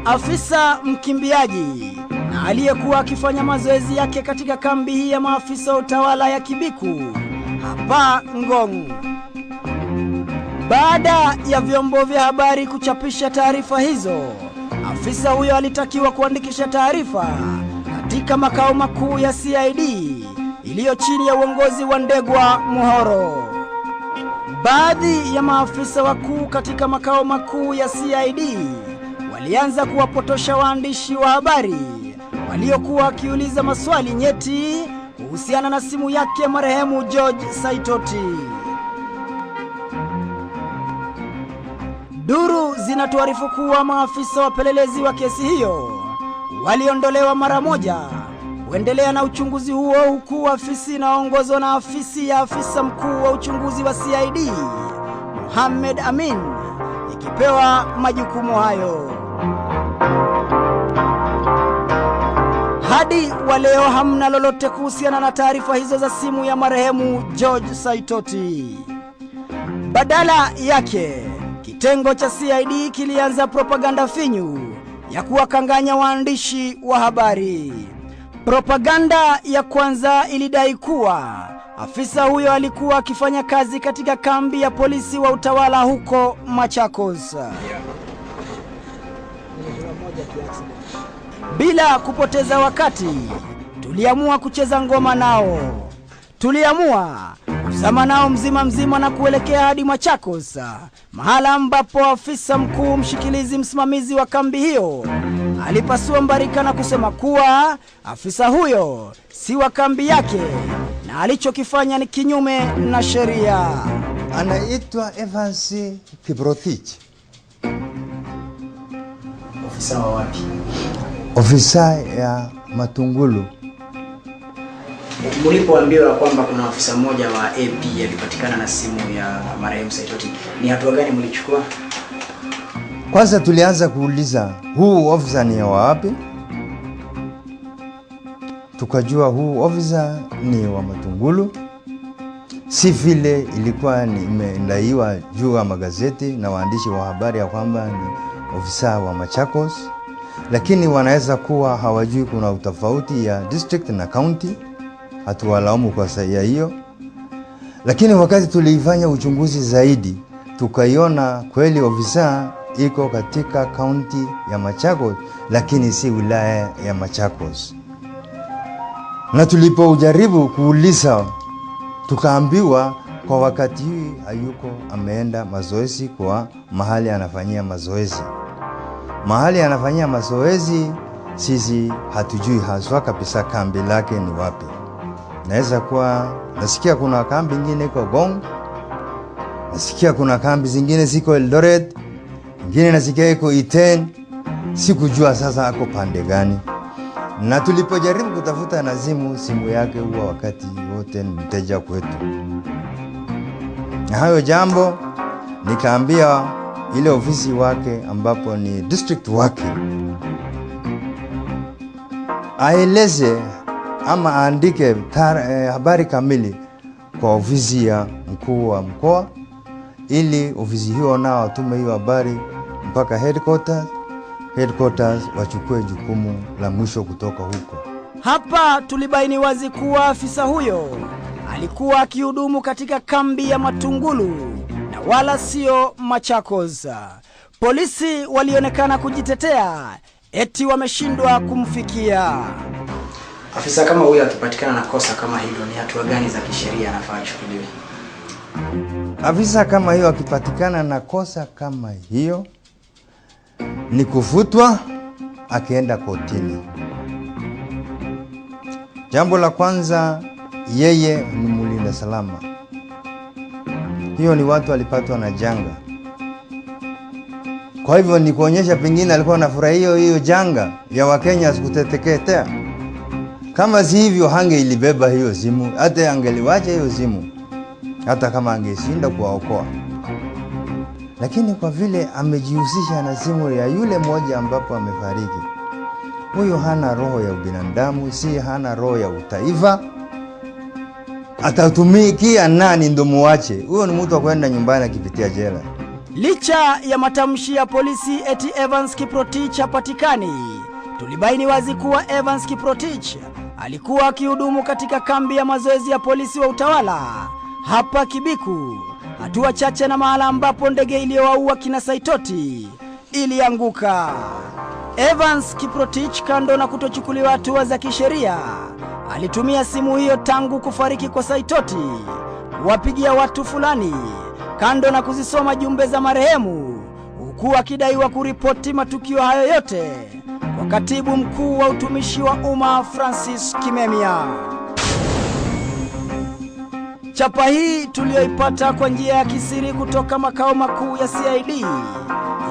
I: Afisa mkimbiaji na aliyekuwa akifanya mazoezi yake katika kambi hii ya maafisa wa utawala ya Kibiku hapa Ngong. Baada ya vyombo vya habari kuchapisha taarifa hizo, afisa huyo alitakiwa kuandikisha taarifa katika makao makuu ya CID iliyo chini ya uongozi wa Ndegwa Muhoro. Baadhi ya maafisa wakuu katika makao makuu ya CID walianza kuwapotosha waandishi wa habari waliokuwa wakiuliza maswali nyeti kuhusiana na simu yake marehemu George Saitoti. Duru zinatuarifu kuwa maafisa wapelelezi wa kesi hiyo waliondolewa mara moja kuendelea na uchunguzi huo, huku afisi inaongozwa na afisa mkuu wa uchunguzi wa CID Mohamed Amin ikipewa majukumu hayo. Hadi wa leo hamna lolote kuhusiana na taarifa hizo za simu ya marehemu George Saitoti. Badala yake, kitengo cha CID kilianza propaganda finyu ya kuwakanganya waandishi wa habari. Propaganda ya kwanza ilidai kuwa afisa huyo alikuwa akifanya kazi katika kambi ya polisi wa utawala huko Machakos. Bila kupoteza wakati, tuliamua kucheza ngoma nao. Tuliamua kuzama nao mzima na kuelekea hadi Machakos, mahala ambapo afisa mkuu mshikilizi msimamizi wa kambi hiyo alipasua mbarika na kusema kuwa afisa huyo si wa kambi yake na alichokifanya ni kinyume na sheria.
D: Anaitwa Evans Kiprotich.
I: Ofisa wa wapi?
D: Ofisa ya Matungulu.
I: Mlipoambiwa kwamba kuna ofisa mmoja wa AP alipatikana na simu ya marehemu Saitoti, ni hatua gani mlichukua?
D: Kwanza tulianza kuuliza huu ofisa ni wa wapi? Tukajua huu ofisa ni wa Matungulu. Si vile ilikuwa imendaiwa juu ya magazeti na waandishi wa habari ya kwamba ni ofisa wa Machakos, lakini wanaweza kuwa hawajui kuna utofauti ya district na county. Hatuwalaumu kwa sababu hiyo, lakini wakati tulifanya uchunguzi zaidi tukaiona kweli ofisa iko katika county ya Machakos lakini si wilaya ya Machakos. Na tulipojaribu kuuliza tukaambiwa kwa wakati hii hayuko, ameenda mazoezi kwa mahali anafanyia mazoezi. Mahali anafanyia mazoezi sisi hatujui haswa kabisa kambi lake ni wapi. Naweza kuwa nasikia kuna kambi nyingine iko Gong, nasikia kuna kambi zingine ziko Eldoret, nyingine nasikia iko Iten. Sikujua sasa ako pande gani. Na tulipojaribu kutafuta na simu yake huwa wakati wote ni mteja kwetu. Na hayo jambo nikaambia ile ofisi wake ambapo ni district wake aeleze ama aandike habari kamili kwa ofisi ya mkuu wa mkoa, ili ofisi hiyo nao atume hiyo habari mpaka headquarters wachukue jukumu la mwisho kutoka huko.
I: Hapa tulibaini wazi kuwa afisa huyo alikuwa akihudumu katika kambi ya Matungulu na wala sio Machakos. Polisi walionekana kujitetea eti wameshindwa kumfikia. Afisa kama huyo akipatikana na kosa kama hilo, ni hatua gani za kisheria anafaa achukuliwe?
D: Afisa kama hiyo akipatikana na kosa kama hiyo ni kufutwa akienda kotini. Jambo la kwanza, yeye ni mlinda salama. Hiyo ni watu walipatwa na janga. Kwa hivyo ni kuonyesha pengine alikuwa anafurahia hiyo janga ya Wakenya sikuteteketea. Kama si hivyo hange ilibeba hiyo simu, hata angeliwacha hiyo simu, hata kama angeshinda kuwaokoa. Lakini kwa vile amejihusisha na simu ya yule mmoja ambapo amefariki, huyo hana roho ya ubinadamu, si hana roho ya utaifa. Atatumikia nani ndo muache? Huyo ni mtu wa kwenda nyumbani akipitia jela.
I: Licha ya matamshi ya polisi eti Evans Kiprotich hapatikani, tulibaini wazi kuwa Evans Kiprotich alikuwa akihudumu katika kambi ya mazoezi ya polisi wa utawala hapa Kibiku, hatua chache na mahala ambapo ndege iliyowaua kina Saitoti ilianguka. Evans Kiprotich, kando na kutochukuliwa hatua za kisheria, alitumia simu hiyo tangu kufariki kwa Saitoti kuwapigia watu fulani, kando na kuzisoma jumbe za marehemu, huku akidaiwa kuripoti matukio hayo yote kwa katibu mkuu wa utumishi wa umma Francis Kimemia. Chapa hii tuliyoipata kwa njia ya kisiri kutoka makao makuu ya CID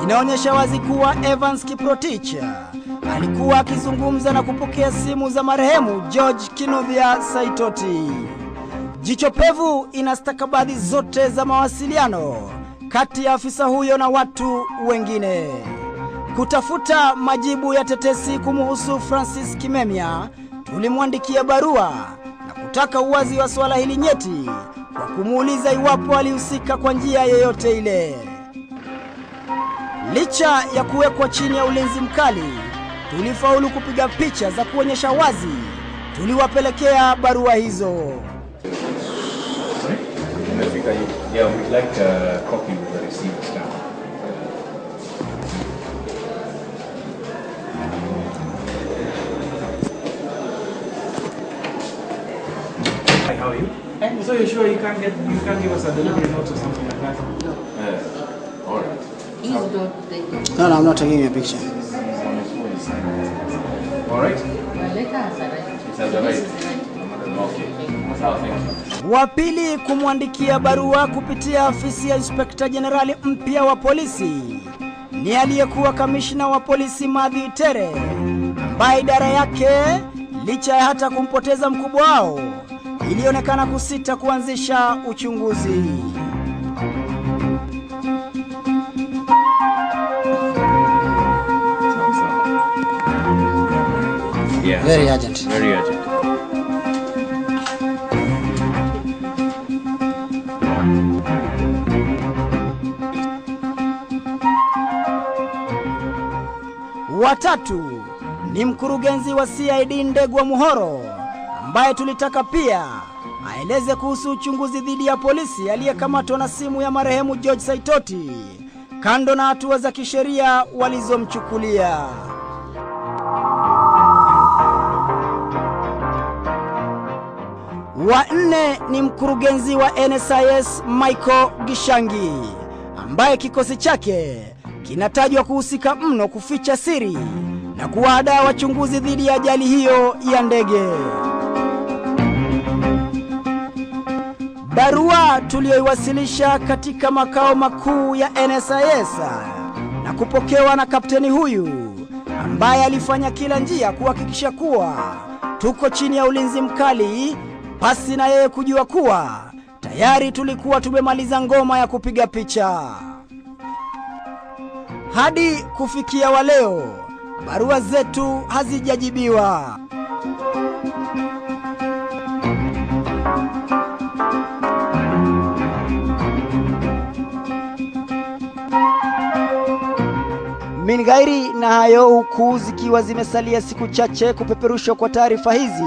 I: inaonyesha wazi kuwa Evans Kiprotich alikuwa akizungumza na kupokea simu za marehemu George Saitoti. Jicho pevu ina stakabadhi zote za mawasiliano kati ya afisa huyo na watu wengine. Kutafuta majibu ya tetesi kumuhusu Francis Kimemia, tulimwandikia barua na kutaka uwazi wa swala hili nyeti kwa kumuuliza iwapo alihusika kwa njia yoyote ile. Licha ya kuwekwa chini ya ulinzi mkali, tulifaulu kupiga picha za kuonyesha wazi tuliwapelekea barua hizo.
K: Yeah, we'd like a copy of the receipt stamp. Hi, how are you? So you're sure you can't give us a delivery note or something like that? No. All right.
I: No, I'm not taking a picture.
K: All right. It's at the right. Okay. So, thank you.
I: Wa pili kumwandikia barua kupitia afisi ya Inspector Generali mpya wa polisi ni aliyekuwa kamishna wa polisi Matthew Tere, ambaye idara yake licha ya hata kumpoteza mkubwa wao ilionekana kusita kuanzisha uchunguzi.
K: Yeah.
I: Very urgent.
K: Very urgent.
I: Watatu ni mkurugenzi wa CID Ndegwa Muhoro, ambaye tulitaka pia aeleze kuhusu uchunguzi dhidi ya polisi aliyekamatwa na simu ya marehemu George Saitoti, kando na hatua za kisheria walizomchukulia. Wa nne ni mkurugenzi wa NSIS Michael Gishangi, ambaye kikosi chake kinatajwa kuhusika mno kuficha siri na kuwaandaa wachunguzi dhidi ya ajali hiyo ya ndege. Barua tuliyoiwasilisha katika makao makuu ya NSIS na kupokewa na kapteni huyu, ambaye alifanya kila njia kuhakikisha kuwa tuko chini ya ulinzi mkali, pasi na yeye kujua kuwa tayari tulikuwa tumemaliza ngoma ya kupiga picha. Hadi kufikia wa leo, barua zetu hazijajibiwa. Mingairi na hayo, huku zikiwa zimesalia siku chache kupeperushwa kwa taarifa hizi,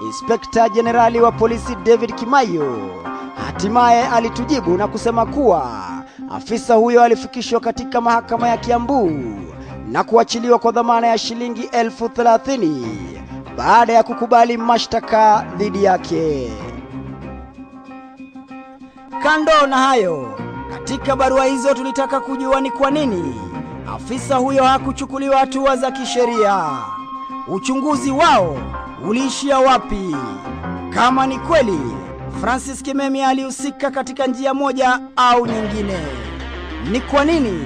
I: Inspector Generali wa polisi David Kimayo hatimaye alitujibu na kusema kuwa afisa huyo alifikishwa katika mahakama ya Kiambu na kuachiliwa kwa dhamana ya shilingi 30,000 baada ya kukubali mashtaka dhidi yake. Kando na hayo, katika barua hizo tulitaka kujua ni kwa nini afisa huyo hakuchukuliwa hatua za kisheria. Uchunguzi wao uliishia wapi? Kama ni kweli Francis Kimemia alihusika katika njia moja au nyingine, ni kwa nini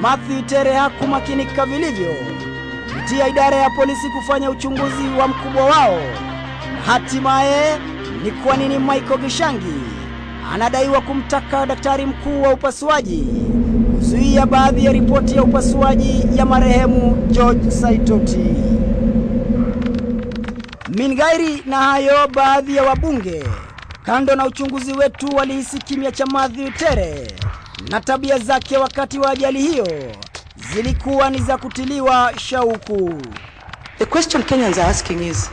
I: Matthew Tere hakumakinika vilivyo kupitia idara ya polisi kufanya uchunguzi wa mkubwa wao? Hatimaye ni kwa nini Michael Gishangi anadaiwa kumtaka daktari mkuu wa upasuaji kuzuia baadhi ya ripoti ya upasuaji ya marehemu George Saitoti? Mingairi na hayo, baadhi ya wabunge kando na uchunguzi wetu walihisi kimya cha Matthew Tere na tabia zake wakati wa ajali hiyo zilikuwa ni za kutiliwa shauku.
L: The question Kenyans are asking is,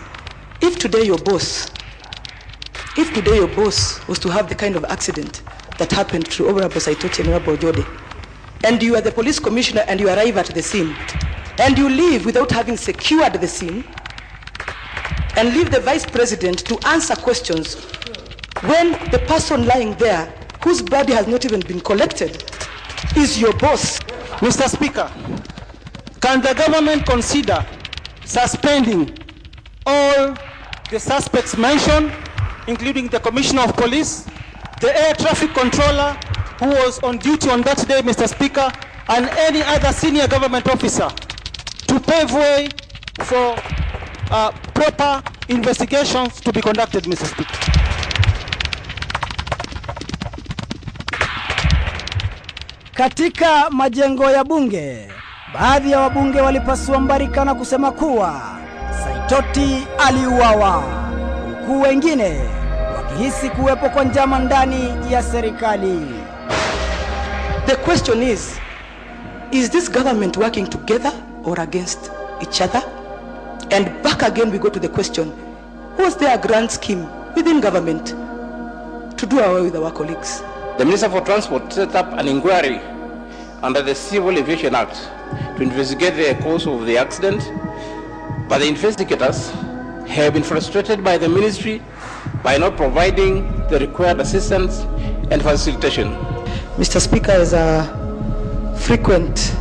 L: if today your boss was to have the kind of accident that happened to Orwa Saitoti and Orwa Ojede, and you are the police commissioner and you arrive at the scene, and you leave without having secured the scene, and leave the vice president to answer questions when the person lying there, whose body has not even been collected, is your boss.
W: Mr. Speaker, can the government consider suspending all the suspects mentioned including the Commissioner of Police, the Air Traffic Controller, who was on duty on that day, Mr. Speaker, and any other senior government officer to pave way for proper investigations to be conducted, Mr. Speaker.
I: Katika majengo ya bunge, baadhi ya wabunge walipasua mbarika na kusema kuwa Saitoti aliuawa, huku wengine wakihisi kuwepo kwa njama ndani ya serikali.
L: The question is this government working together or against each other? And back again we go to the question, was there a grand scheme within government to do away with our colleagues?
E: The Minister for Transport set up an inquiry under the Civil Aviation Act to investigate the cause of the accident, but the investigators have been frustrated by the ministry by not providing the required assistance and facilitation.
L: Mr. Speaker, as a frequent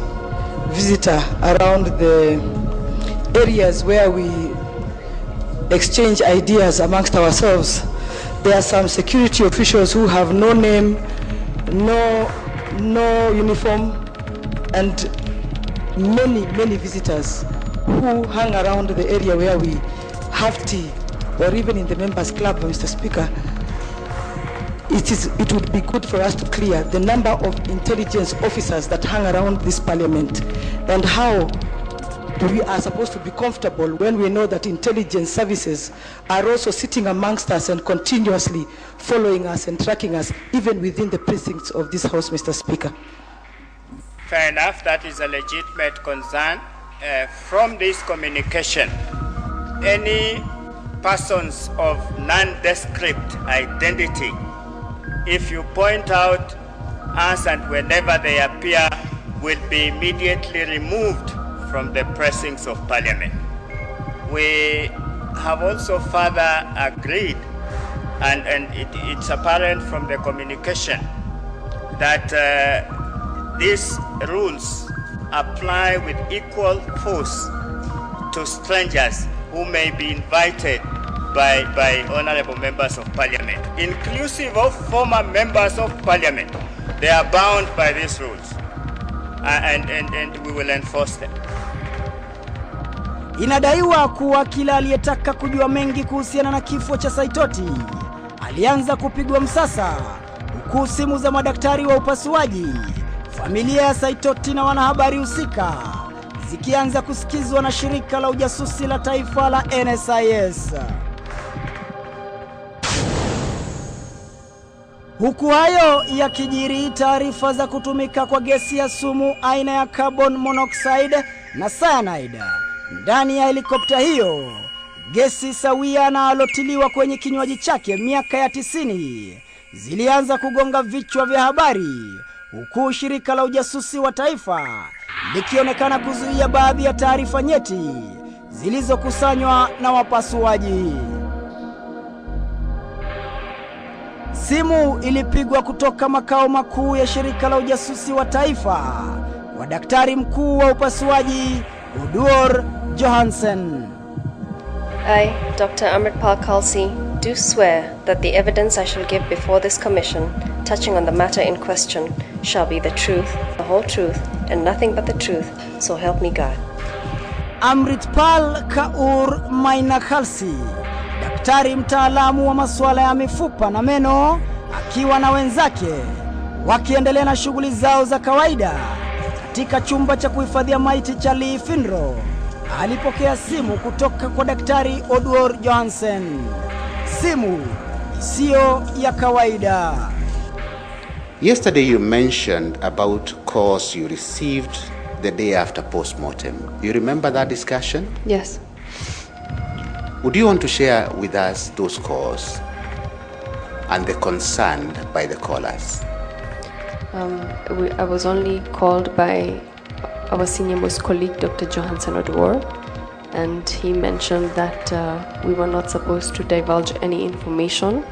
L: visitor around the areas where we exchange ideas amongst ourselves, there are some security officials who have no name, no uniform, and many visitors who hang around the area where we have tea, or even in the members club, Mr. Speaker. It would be good for us to clear the number of intelligence officers that hang around this parliament, and how we are supposed to be comfortable when we know that intelligence services are also sitting amongst us and continuously following us and tracking us, even within the precincts of this house, Mr. Speaker.
M: Fair enough, that is a legitimate concern. From this communication, any persons of nondescript identity, if you point out us and whenever they appear, will be immediately removed from the precincts of Parliament. We have also further agreed, and it's apparent from the communication, that these rules apply with equal force to strangers who may be invited by honorable members of Parliament, inclusive of former members of Parliament. They are bound by these rules, and we will enforce them.
I: Inadaiwa kuwa kila aliyetaka kujua mengi kuhusiana na kifo cha Saitoti alianza kupigwa msasa, huku simu za madaktari wa upasuaji, familia ya Saitoti na wanahabari husika zikianza kusikizwa na shirika la ujasusi la taifa la NSIS. Huku hayo yakijiri, taarifa za kutumika kwa gesi ya sumu aina ya carbon monoxide na cyanide ndani ya helikopta hiyo, gesi sawia na alotiliwa kwenye kinywaji chake miaka ya 90, zilianza kugonga vichwa vya habari, huku shirika la ujasusi wa taifa likionekana kuzuia baadhi ya taarifa nyeti zilizokusanywa na wapasuaji. Simu ilipigwa kutoka makao makuu ya shirika la ujasusi wa taifa kwa daktari mkuu wa upasuaji Orwa Ojede.
B: I, Dr. Amritpal Khalsi, do swear that the evidence I shall give before this commission touching on the matter in question shall be the truth, the whole truth, and nothing but the truth, so help me God.
I: Amritpal Kaur Maina Khalsi, daktari mtaalamu wa masuala ya mifupa na meno, akiwa na wenzake wakiendelea na shughuli zao za kawaida katika chumba cha kuhifadhia maiti cha Lee Funeral, alipokea simu kutoka kwa daktari Orwa Ojede. Simu isiyo ya kawaida.
N: Yesterday you mentioned about calls you received the day after postmortem. You remember that discussion?
B: Yes.
N: Would you want to share with us those calls and the concern by the callers?
B: I was only called by our senior most colleague, Dr. Johansen Odwar, and he mentioned that we were not supposed to divulge any information,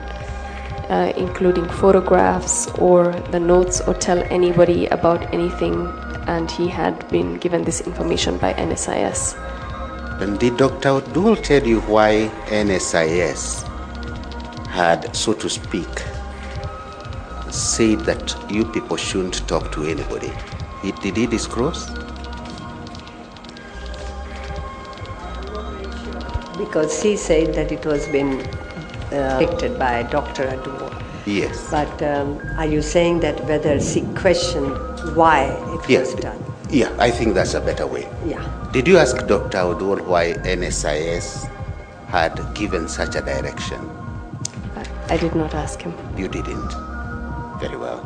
B: including photographs or the notes, or tell anybody about anything, and he had been given this information by NSIS.
N: And did Dr. Odwar tell you why NSIS had, so to speak, said that you people shouldn't talk to anybody. Did he disclose?
O: Because he said that it was been dictated by Dr. Adumo.
N: Yes.
O: But are you saying that whether he questioned why it was done?
N: Yeah, I think that's a better way.
O: Yeah.
N: Did you ask Dr. Oduor why NSIS had given such a direction?
B: I did not ask him.
N: You didn't. Very well.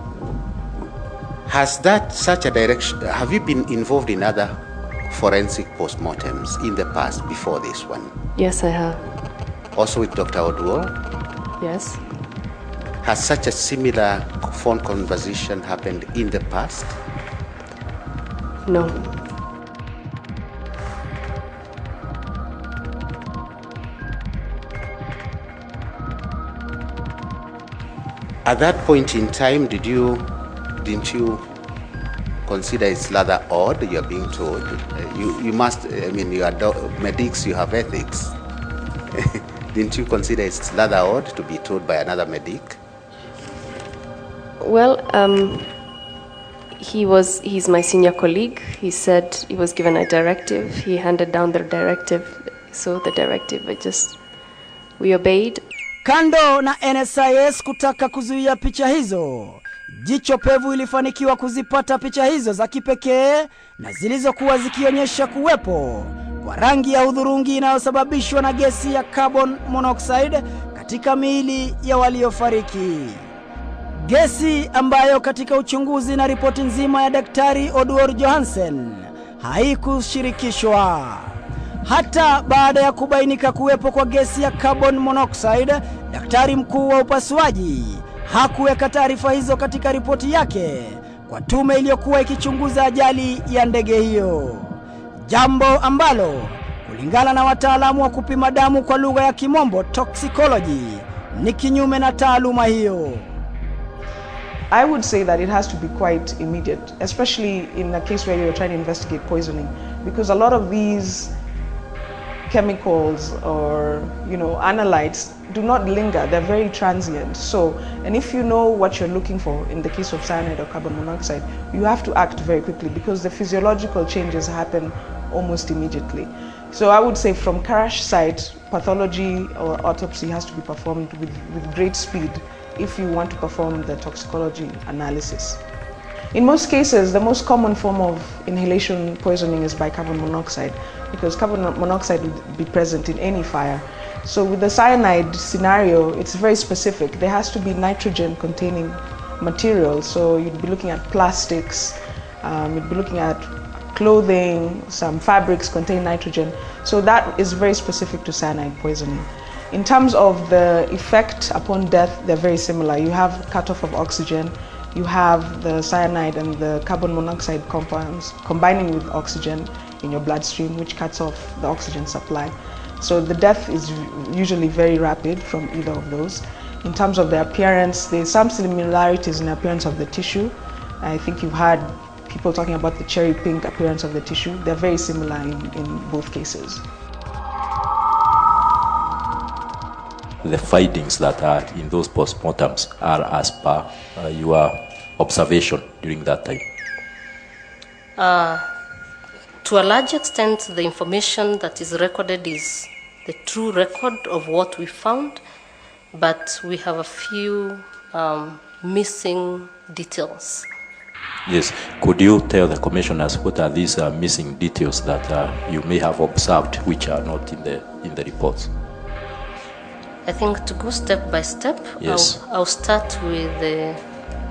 N: Has such a direction, have you been involved in other forensic postmortems in the past before this one?
B: Yes, I have.
N: Also with Dr. Oduor?
B: Yes.
N: Has such a similar phone conversation happened in the past?
B: No.
N: At that point in time, didn't you consider it's rather odd? You're being told. You must. I mean, you are medics. You have ethics. Didn't you consider it's rather odd to be told by another medic?
B: Well, he's my senior colleague. He said he was given a directive. He handed down the directive. So the directive, we obeyed.
I: Kando na NSIS kutaka kuzuia picha hizo, jicho pevu ilifanikiwa kuzipata picha hizo za kipekee na zilizokuwa zikionyesha kuwepo kwa rangi ya hudhurungi inayosababishwa na gesi ya carbon monoxide katika miili ya waliofariki. Gesi ambayo katika uchunguzi na ripoti nzima ya Daktari Orwa Ojede haikushirikishwa. Hata baada ya kubainika kuwepo kwa gesi ya carbon monoxide, daktari mkuu wa upasuaji hakuweka taarifa hizo katika ripoti yake kwa tume iliyokuwa ikichunguza ajali ya ndege hiyo. Jambo ambalo kulingana na wataalamu wa kupima damu kwa lugha ya Kimombo toxicology ni kinyume na taaluma hiyo.
P: I would say that it has to be quite immediate, especially in a case where you're trying to investigate poisoning, because a lot of these chemicals or analytes do not linger. They're very transient. So, and if you know what you're looking for in the case of cyanide or carbon monoxide, you have to act very quickly because the physiological changes happen almost immediately. So I would say from crash site, pathology or autopsy has to be performed with great speed if you want to perform the toxicology analysis. In most cases, the most common form of inhalation poisoning is by carbon monoxide, because carbon monoxide would be present in any fire. So with the cyanide scenario, it's very specific. There has to be nitrogen-containing material. So you'd be looking at plastics, you'd be looking at clothing, some fabrics contain nitrogen. So that is very specific to cyanide poisoning. In terms of the effect upon death, they're very similar. You have cutoff of oxygen, you have the cyanide and the carbon monoxide compounds combining with oxygen in your bloodstream, which cuts off the oxygen supply. So the death is usually very rapid from either of those. In terms of the appearance, there's some similarities in the appearance of the tissue. I think you've had people talking about the cherry pink appearance of the tissue. They're very similar in both cases.
Q: The findings that are in those postmortems are as per your observation during that time?
X: To a large extent, the information that is recorded is the true record of what we found, but we have a few missing details.
Q: Yes. Could you tell the commissioners what are these missing details that you may have observed which are not in the reports?
X: I think to go step by step,
Q: yes.
X: I'll start with the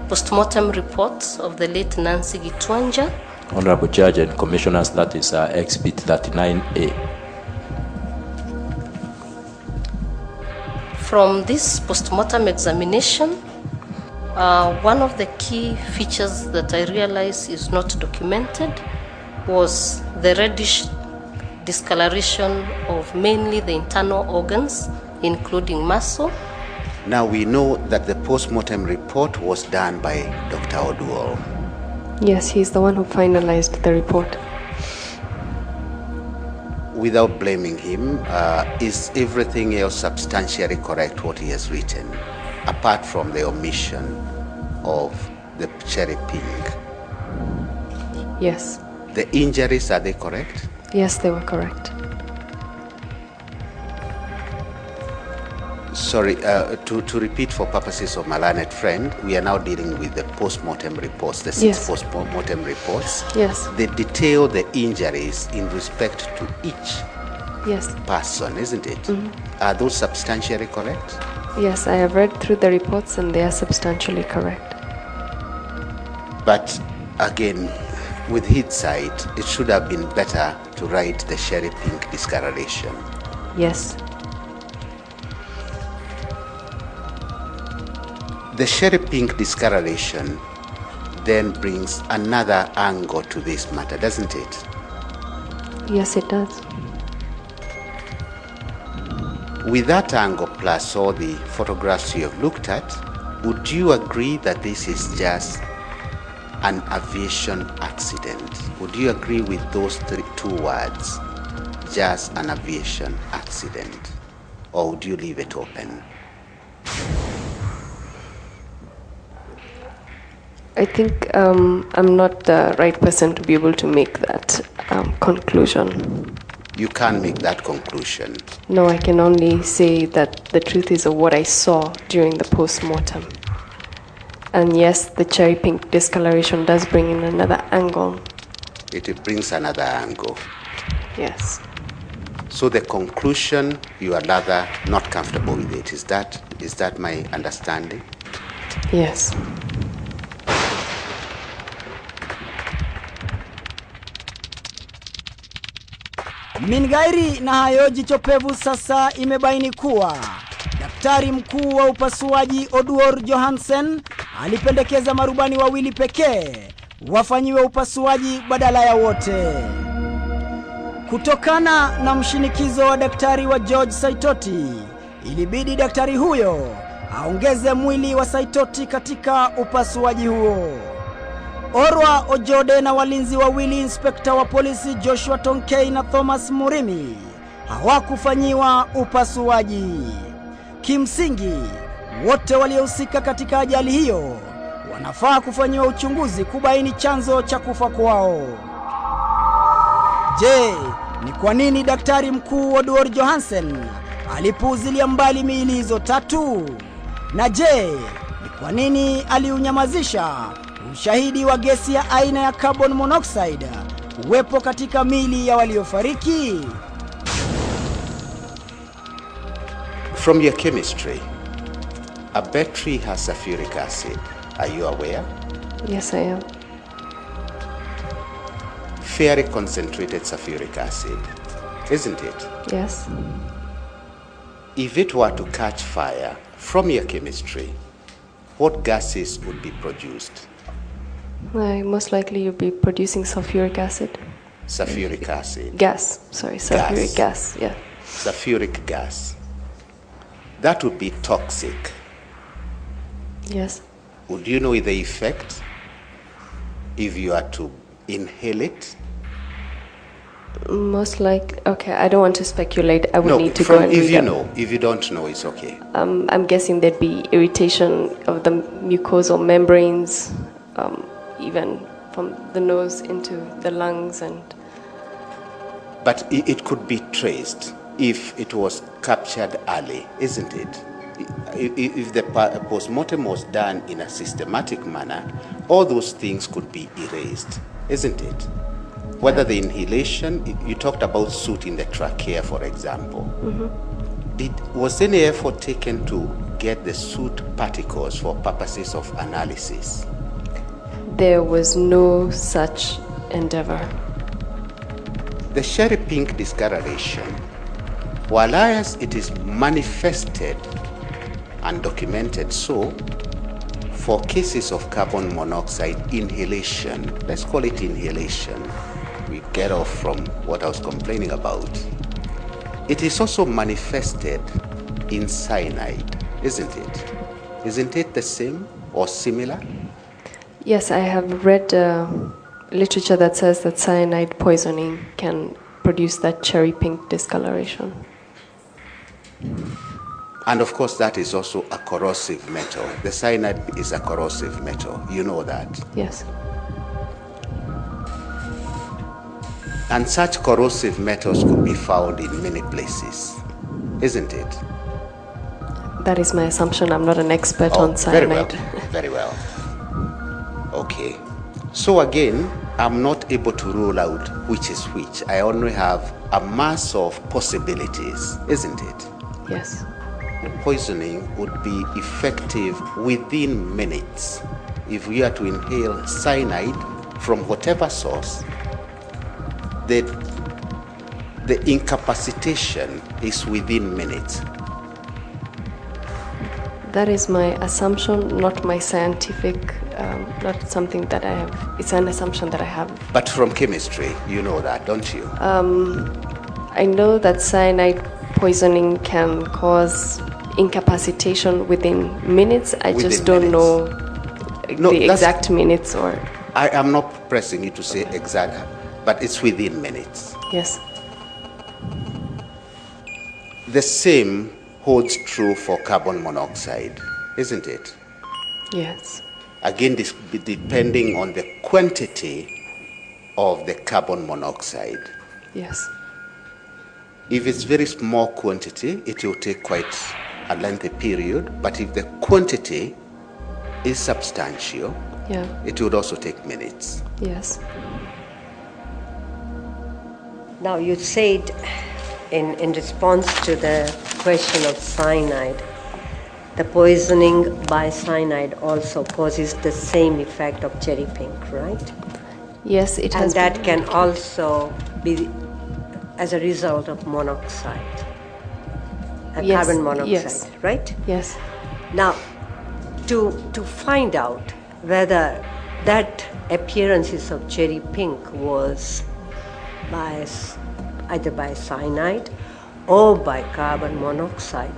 X: postmortem reports of the late Nancy Gitwanja.
Q: Honorable Judge and Commissioners, that is Exhibit 39A.
X: From this postmortem examination, one of the key features that I realized is not documented was the reddish discoloration of mainly the internal organs, including muscle.
N: Now we know that the post-mortem report was done by Dr. Oduor.
B: Yes, he's the one who finalized the report.
N: without blaming him, is everything else substantially correct what he has written, apart from the omission of the cherry pink?
B: Yes.
N: The injuries, are they correct?
B: Yes, they were correct.
N: Sorry, to repeat for purposes of my learned friend, we are now dealing with the post-mortem reports, the 6 post-mortem reports.
B: Yes.
N: They detail the injuries in respect to each person, isn't it? Are those substantially correct?
B: Yes, I have read through the reports and they are substantially correct.
N: But again, with hindsight, it should have been better to write the cherry pink discoloration.
B: Yes.
N: The cherry pink discoloration then brings another angle to this matter, doesn't it?
B: Yes, it does.
N: With that angle plus all the photographs you have looked at, would you agree that this is just an aviation accident? Would you agree with those two words, just an aviation accident? Or would you leave it open?
B: I think I'm not the right person to be able to make that conclusion.
N: You can't make that conclusion.
B: No, I can only say that the truth is of what I saw during the post-mortem. And yes, the cherry pink discoloration does bring in another angle.
N: It brings another angle.
B: Yes.
N: So the conclusion, you are rather not comfortable with it. Is that my understanding?
B: Yes.
I: Mingairi na hayo jichopevu sasa imebaini kuwa daktari mkuu wa upasuaji Orwa Johansen alipendekeza marubani wawili pekee wafanyiwe upasuaji badala ya wote. Kutokana na mshinikizo wa daktari wa George Saitoti, ilibidi daktari huyo aongeze mwili wa Saitoti katika upasuaji huo. Orwa Ojede na walinzi wawili, inspekta wa polisi Joshua Tonkei na Thomas Murimi, hawakufanyiwa upasuaji. Kimsingi, wote waliohusika katika ajali hiyo wanafaa kufanyiwa uchunguzi kubaini chanzo cha kufa kwao. Je, ni kwa nini daktari mkuu Orwa Johansen alipuuzilia mbali miili hizo tatu? Na je, ni kwa nini aliunyamazisha ushahidi wa gesi ya aina ya carbon monoxide uwepo katika miili ya waliofariki?
N: From your chemistry, a battery has sulfuric acid. Are you aware?
B: Yes, I am.
N: Fairly concentrated sulfuric acid, isn't it?
B: Yes.
N: If it were to catch fire, from your chemistry, what gases would be produced?
B: Most likely you'll be producing sulfuric acid.
N: Sulfuric acid.
B: Gas. Sorry, sulfuric gas. Yeah.
N: Sulfuric gas. That would be toxic.
B: Yes.
N: Would you know the effect if you are to inhale it?
B: Most likely. Okay, I don't want to speculate. I would need to go and
N: if
B: read
N: you
B: up.
N: know. If you don't know, it's okay.
B: I'm guessing there'd be irritation of the mucosal membranes, even from the nose into the lungs and...
N: But it could be traced if it was captured early, isn't it? If the post-mortem was done in a systematic manner, all those things could be erased, isn't it? Whether the inhalation, you talked about soot in the trachea, for example. Was any effort taken to get the soot particles for purposes of analysis?
B: There was no such endeavor.
N: The cherry pink discoloration, while as it is manifested and documented so, for cases of carbon monoxide inhalation, let's call it inhalation, we get off from what I was complaining about. It is also manifested in cyanide, isn't it? Isn't it the same or similar?
B: Yes, I have read literature that says that cyanide poisoning can produce that cherry pink discoloration.
N: And of course, that is also a corrosive metal. The cyanide is a corrosive metal. You know that?
B: Yes.
N: And such corrosive metals could be found in many places, isn't it?
B: That is my assumption. I'm not an expert on cyanide.
N: Very well. Okay. So again, I'm not able to rule out which is which. I only have a mass of possibilities, isn't it?
B: Yes.
N: Poisoning would be effective within minutes. If we are to inhale cyanide from whatever source, the incapacitation is within minutes.
B: That is my assumption, not my scientific, not something that I have. It's an assumption that I have.
N: But from chemistry, you know that, don't you?
B: I know that cyanide poisoning can cause incapacitation within minutes. I just don't know the exact minutes or...
N: I am not pressing you to say exact, but it's within minutes.
B: Yes.
N: The same holds true for carbon monoxide, isn't it?
B: Yes.
N: Again, this depending on the quantity of the carbon monoxide.
B: Yes.
N: If it's very small quantity, it will take quite a lengthy period, but if the quantity is substantial, it would also take minutes.
B: Yes.
O: Now you said in response to the question of cyanide, the poisoning by cyanide also causes the same effect of cherry pink, right?
B: Yes, it has.
O: And that can also be as a result of monoxide, carbon monoxide, right?
B: Yes.
O: Now, to find out whether that appearances of cherry pink was either by cyanide or by carbon monoxide,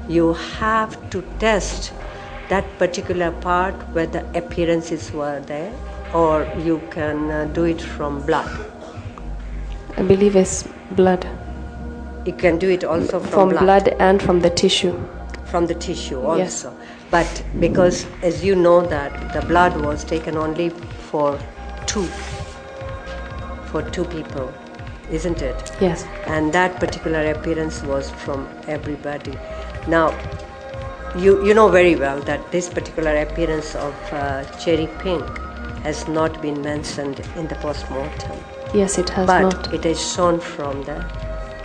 O: you have to test that particular part where the appearances were there, or you can do it from blood.
B: I believe it's blood.
O: You can do it also
B: from blood and from the tissue.
O: From the tissue also.
B: Yes.
O: But because, as you know, that the blood was taken only for two people, isn't it?
B: Yes.
O: And that particular appearance was from everybody. Now, you know very well that this particular appearance of cherry pink has not been mentioned in the post-mortem.
B: Yes, it has
O: not.
B: But
O: it is shown from the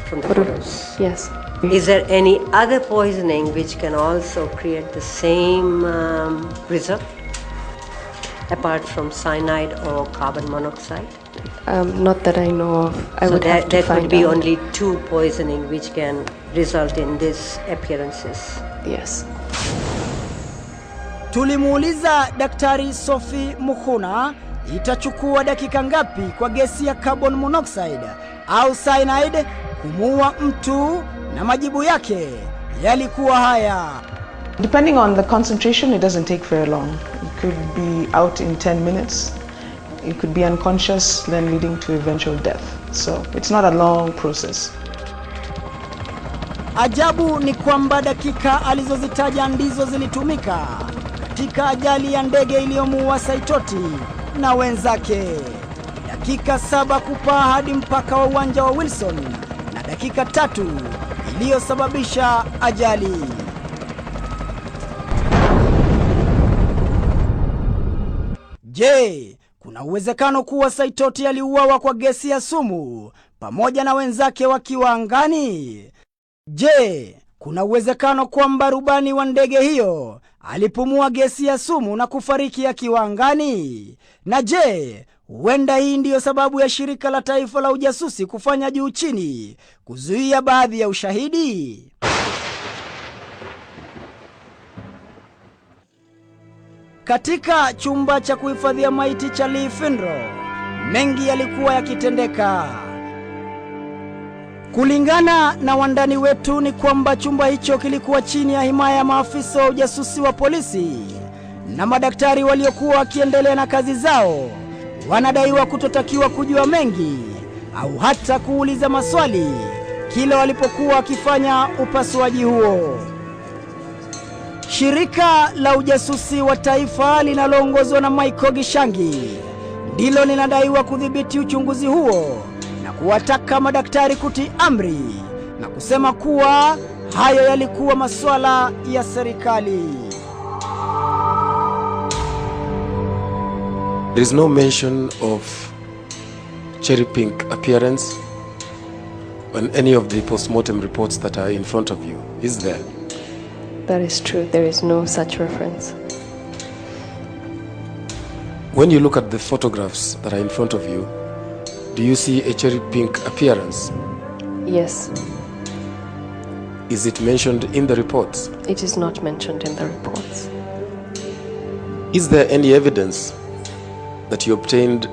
O: photos.
B: Yes.
O: Is there any other poisoning which can also create the same result, apart from cyanide or carbon monoxide?
B: Not that I know of. I would have to
O: that
B: find
O: would be
B: out.
O: only two poisoning which can result in these appearances.
B: Yes.
I: Tulimuuliza Daktari Sophie Mukhuna itachukua dakika ngapi kwa gesi ya carbon monoxide au cyanide kumuua mtu, na majibu yake yalikuwa haya.
P: Depending on the concentration, it doesn't take very long. It could be out in 10 minutes. It could be unconscious, then leading to eventual death. So it's not a long process.
I: Ajabu ni kwamba dakika alizozitaja ndizo zilitumika katika ajali ya ndege iliyomuua Saitoti na wenzake. Dakika 7 kupaa hadi mpaka wa uwanja wa Wilson na dakika 3 iliyosababisha ajali. Je, kuna uwezekano kuwa Saitoti aliuawa kwa gesi ya sumu pamoja na wenzake wakiwa angani? Je, kuna uwezekano kwamba rubani wa ndege hiyo alipumua gesi ya sumu na kufariki akiwa angani? Na je, huenda hii ndiyo sababu ya shirika la taifa la ujasusi kufanya juu chini kuzuia baadhi ya ushahidi? Katika chumba cha kuhifadhia maiti cha Lee Funeral, mengi yalikuwa yakitendeka. Kulingana na wandani wetu ni kwamba chumba hicho kilikuwa chini ya himaya ya maafisa wa ujasusi wa polisi, na madaktari waliokuwa wakiendelea na kazi zao wanadaiwa kutotakiwa kujua mengi au hata kuuliza maswali kila walipokuwa wakifanya upasuaji huo. Shirika la ujasusi wa taifa linaloongozwa na Michael Gishangi ndilo linadaiwa kudhibiti uchunguzi huo na kuwataka madaktari kutii amri na kusema kuwa hayo yalikuwa masuala ya serikali.
V: There is no mention of cherry pink appearance on any of the post-mortem reports that are in front of you, is there?
B: That is true. There is no such reference.
V: When you look at the photographs that are in front of you, do you see a cherry pink appearance?
B: Yes.
V: Is it mentioned in the reports?
B: It is not mentioned in the reports.
V: Is there any evidence that you obtained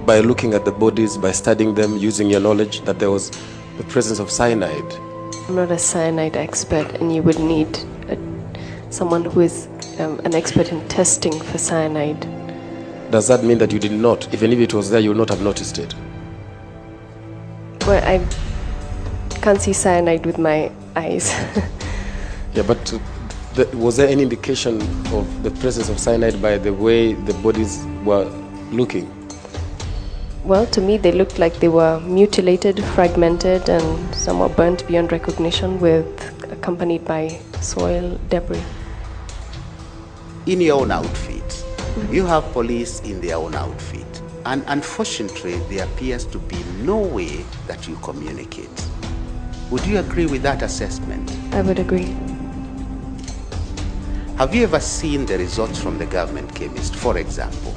V: by looking at the bodies, by studying them, using your knowledge, that there was the presence of cyanide?
B: I'm not a cyanide expert, and you would need someone who is an expert in testing for cyanide.
V: Does that mean that you did not, even if it was there, you would not have noticed it?
B: Well, I can't see cyanide with my eyes.
V: Yeah, but was there any indication of the presence of cyanide by the way the bodies were looking?
B: Well, to me, they looked like they were mutilated, fragmented, and somewhat burnt beyond recognition, accompanied by soil debris.
N: In your own outfit, you have police in their own outfit, and unfortunately, there appears to be no way that you communicate. Would you agree with that assessment?
B: I would agree.
N: Have you ever seen the results from the government chemist, for example?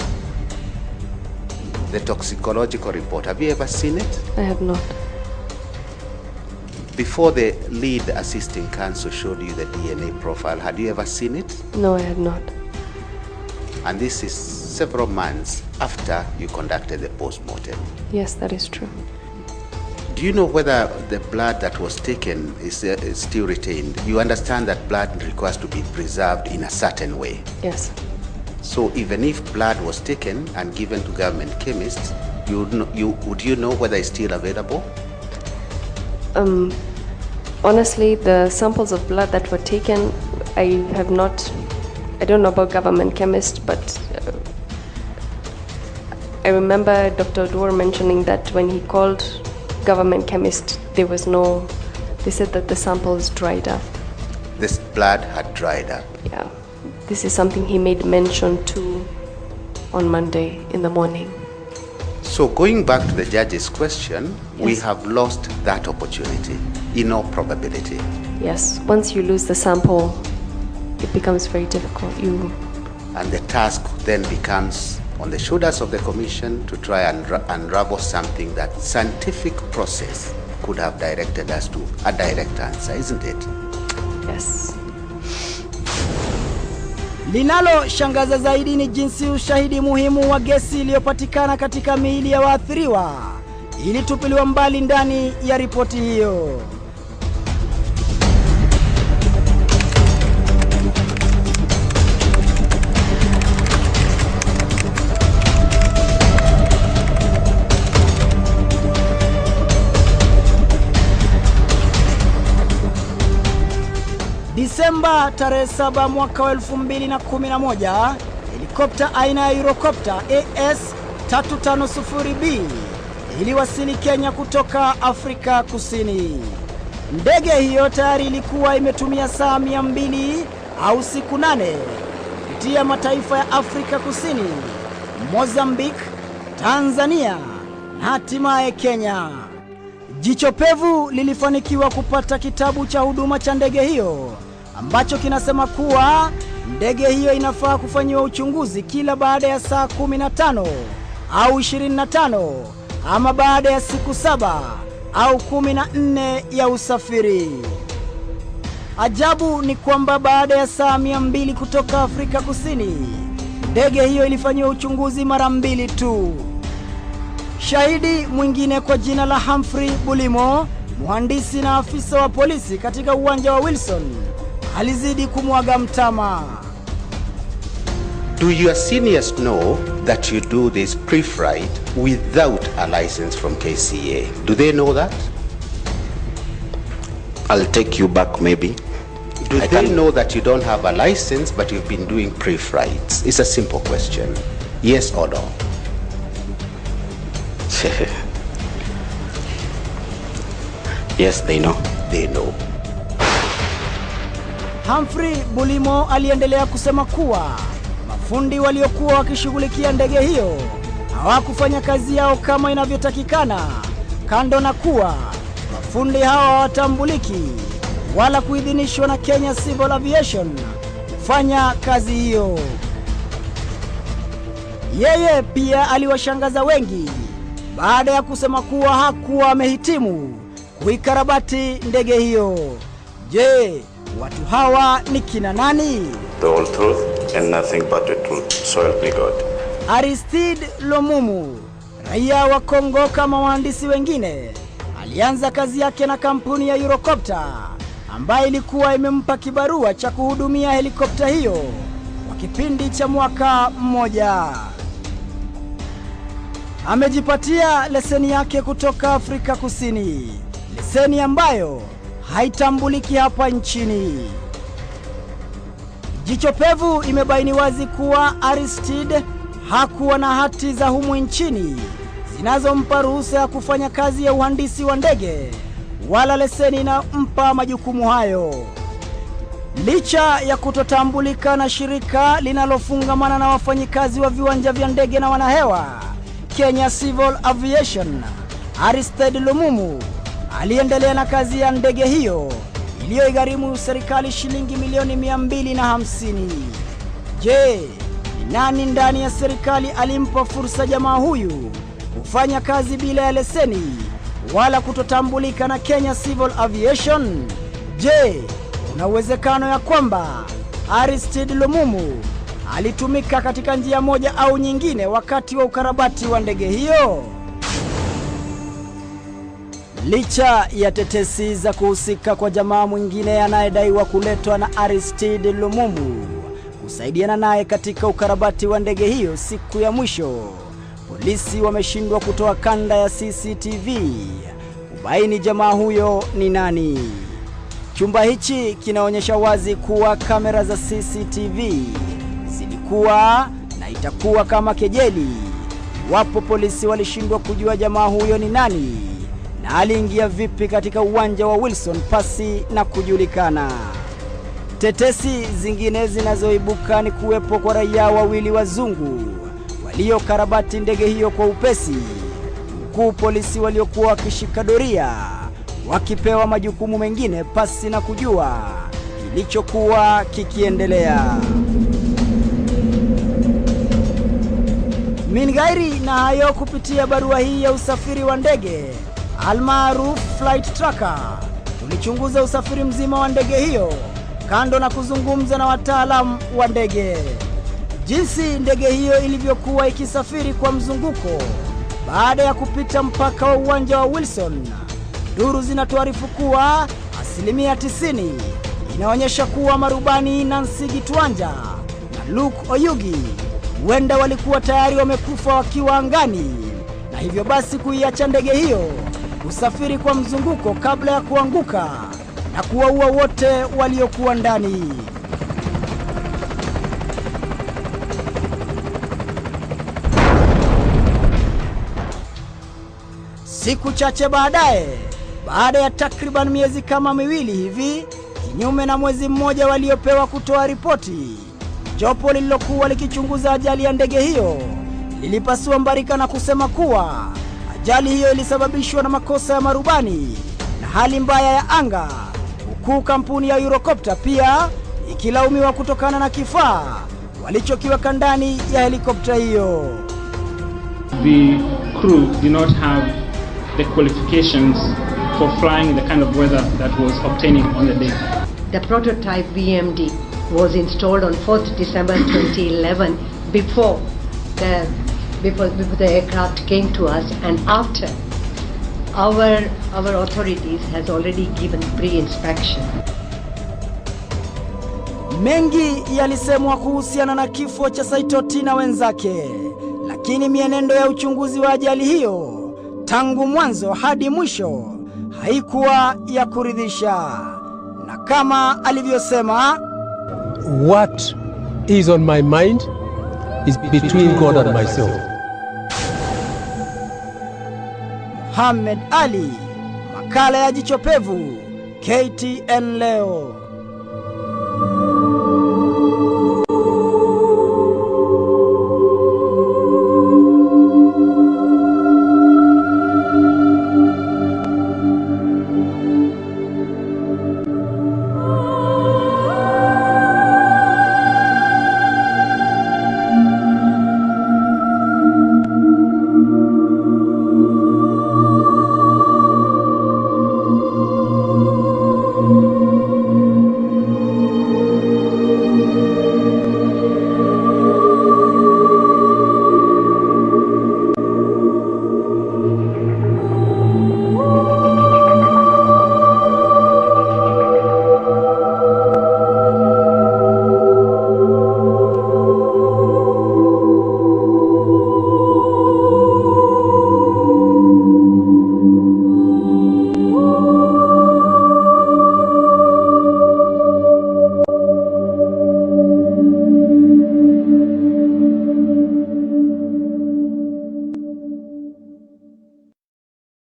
N: The toxicological report, have you ever seen it?
B: I have not.
N: Before the lead assisting counsel showed you the DNA profile, had you ever seen it?
B: No, I had not.
N: And this is several months after you conducted the post-mortem.
B: Yes, that is true.
N: Do you know whether the blood that was taken is still retained? You understand that blood requires to be preserved in a certain way.
B: Yes.
N: So even if blood was taken and given to government chemists, would you know whether it's still available?
B: Honestly, the samples of blood that were taken, I don't know about government chemists, but I remember Dr. Odwor mentioning that when he called government chemist, they said that the samples dried up.
N: This blood had dried up?
B: Yeah. This is something he made mention to on Monday in the morning.
N: So going back to the judge's question,
B: Yes.
N: we have lost that opportunity, in all probability.
B: Yes. Once you lose the sample, it becomes very difficult.
N: And the task then becomes on the shoulders of the commission to try and unravel something that scientific process could have directed us to a direct answer, isn't it?
B: Yes.
I: Linaloshangaza zaidi ni jinsi ushahidi muhimu wa gesi iliyopatikana katika miili ya waathiriwa ilitupiliwa mbali ndani ya ripoti hiyo. Disemba tarehe 7 mwaka wa 2011, helikopta aina ya Eurocopter AS350B iliwasili Kenya kutoka Afrika Kusini. Ndege hiyo tayari ilikuwa imetumia saa 200 au siku 8 kupitia mataifa ya Afrika Kusini, Mozambique, Tanzania na hatimaye Kenya. Jicho pevu lilifanikiwa kupata kitabu cha huduma cha ndege hiyo ambacho kinasema kuwa ndege hiyo inafaa kufanyiwa uchunguzi kila baada ya saa 15 au 25 ama baada ya siku 7 au 14 ya usafiri. Ajabu ni kwamba baada ya saa 200 kutoka Afrika Kusini, ndege hiyo ilifanyiwa uchunguzi mara 2 tu. Shahidi mwingine kwa jina la Humphrey Bulimo, mhandisi na afisa wa polisi katika uwanja wa Wilson, alizidi kumwaga mtama.
N: Do your seniors know that you do this pre-flight without a license from KCA? Do they know that?
V: I'll take you back maybe.
N: Do they know that you don't have a license but you've been doing pre-flights? It's a simple question. Yes or no?
V: Yes, they know.
N: They know.
I: Humphrey Bulimo aliendelea kusema kuwa mafundi waliokuwa wakishughulikia ndege hiyo hawakufanya kazi yao kama inavyotakikana, kando na kuwa mafundi hao hawatambuliki wala kuidhinishwa na Kenya Civil Aviation kufanya kazi hiyo. Yeye pia aliwashangaza wengi baada ya kusema kuwa hakuwa amehitimu kuikarabati ndege hiyo. Je, watu hawa ni kina nani?
G: The whole truth and nothing but the truth. So help me God.
I: Aristide Lomumu, raia wa Kongo kama wahandisi wengine, alianza kazi yake na kampuni ya Eurocopter ambayo ilikuwa imempa kibarua cha kuhudumia helikopta hiyo kwa kipindi cha mwaka mmoja. Amejipatia leseni yake kutoka Afrika Kusini, leseni ambayo haitambuliki hapa nchini. Jicho pevu imebaini wazi kuwa Aristide hakuwa na hati za humu nchini zinazompa ruhusa ya kufanya kazi ya uhandisi wa ndege wala leseni inampa majukumu hayo. Licha ya kutotambulika na shirika linalofungamana na wafanyikazi wa viwanja vya ndege na wanahewa, Kenya Civil Aviation, Aristide Lomumu aliendelea na kazi ya ndege hiyo iliyoigharimu serikali shilingi milioni 250. Je, ni nani ndani ya serikali alimpa fursa jamaa huyu kufanya kazi bila ya leseni wala kutotambulika na Kenya Civil Aviation? Je, kuna uwezekano ya kwamba Aristide Lomumu alitumika katika njia moja au nyingine wakati wa ukarabati wa ndege hiyo? Licha ya tetesi za kuhusika kwa jamaa mwingine anayedaiwa kuletwa na Aristide Lomumu kusaidiana naye katika ukarabati wa ndege hiyo siku ya mwisho, polisi wameshindwa kutoa kanda ya CCTV kubaini jamaa huyo ni nani. Chumba hichi kinaonyesha wazi kuwa kamera za CCTV zilikuwa na itakuwa kama kejeli wapo polisi walishindwa kujua jamaa huyo ni nani na aliingia vipi katika uwanja wa Wilson pasi na kujulikana. Tetesi zingine zinazoibuka ni kuwepo kwa raia wawili wazungu waliokarabati ndege hiyo kwa upesi, huku polisi waliokuwa wakishika doria wakipewa majukumu mengine pasi na kujua kilichokuwa kikiendelea. Mingairi na hayo kupitia barua hii ya usafiri wa ndege almaarufu Flight Tracker, tulichunguza usafiri mzima wa ndege hiyo kando na kuzungumza na wataalamu wa ndege. Jinsi ndege hiyo ilivyokuwa ikisafiri kwa mzunguko baada ya kupita mpaka wa uwanja wa Wilson, duru zinatuarifu kuwa 90% inaonyesha kuwa marubani Nancy Gitwanja na Luke Oyugi huenda walikuwa tayari wamekufa wakiwa angani, na hivyo basi kuiacha ndege hiyo usafiri kwa mzunguko kabla ya kuanguka na kuwaua wote waliokuwa ndani. Siku chache baadaye, baada ya takriban miezi kama miwili hivi, kinyume na mwezi mmoja waliopewa kutoa ripoti, jopo lililokuwa likichunguza ajali ya ndege hiyo lilipasua mbarika na kusema kuwa ajali hiyo ilisababishwa na makosa ya marubani na hali mbaya ya anga, huku kampuni ya Eurocopter pia ikilaumiwa kutokana na kifaa walichokiweka ndani ya helikopta hiyo.
K: The crew did not have the qualifications for flying in the kind of weather that was obtaining on the day.
O: The prototype VMD was installed on 4th December 2011 before the aircraft came to us, and after our authorities has already given pre-inspection.
I: Mengi yalisemwa kuhusiana na kifo cha Saitoti na wenzake, lakini mienendo ya uchunguzi wa ajali hiyo tangu mwanzo hadi mwisho haikuwa ya kuridhisha. Na kama alivyosema,
R: what is on my mind is between God and myself.
I: Mohamed Ali, makala ya Jicho Pevu, KTN leo.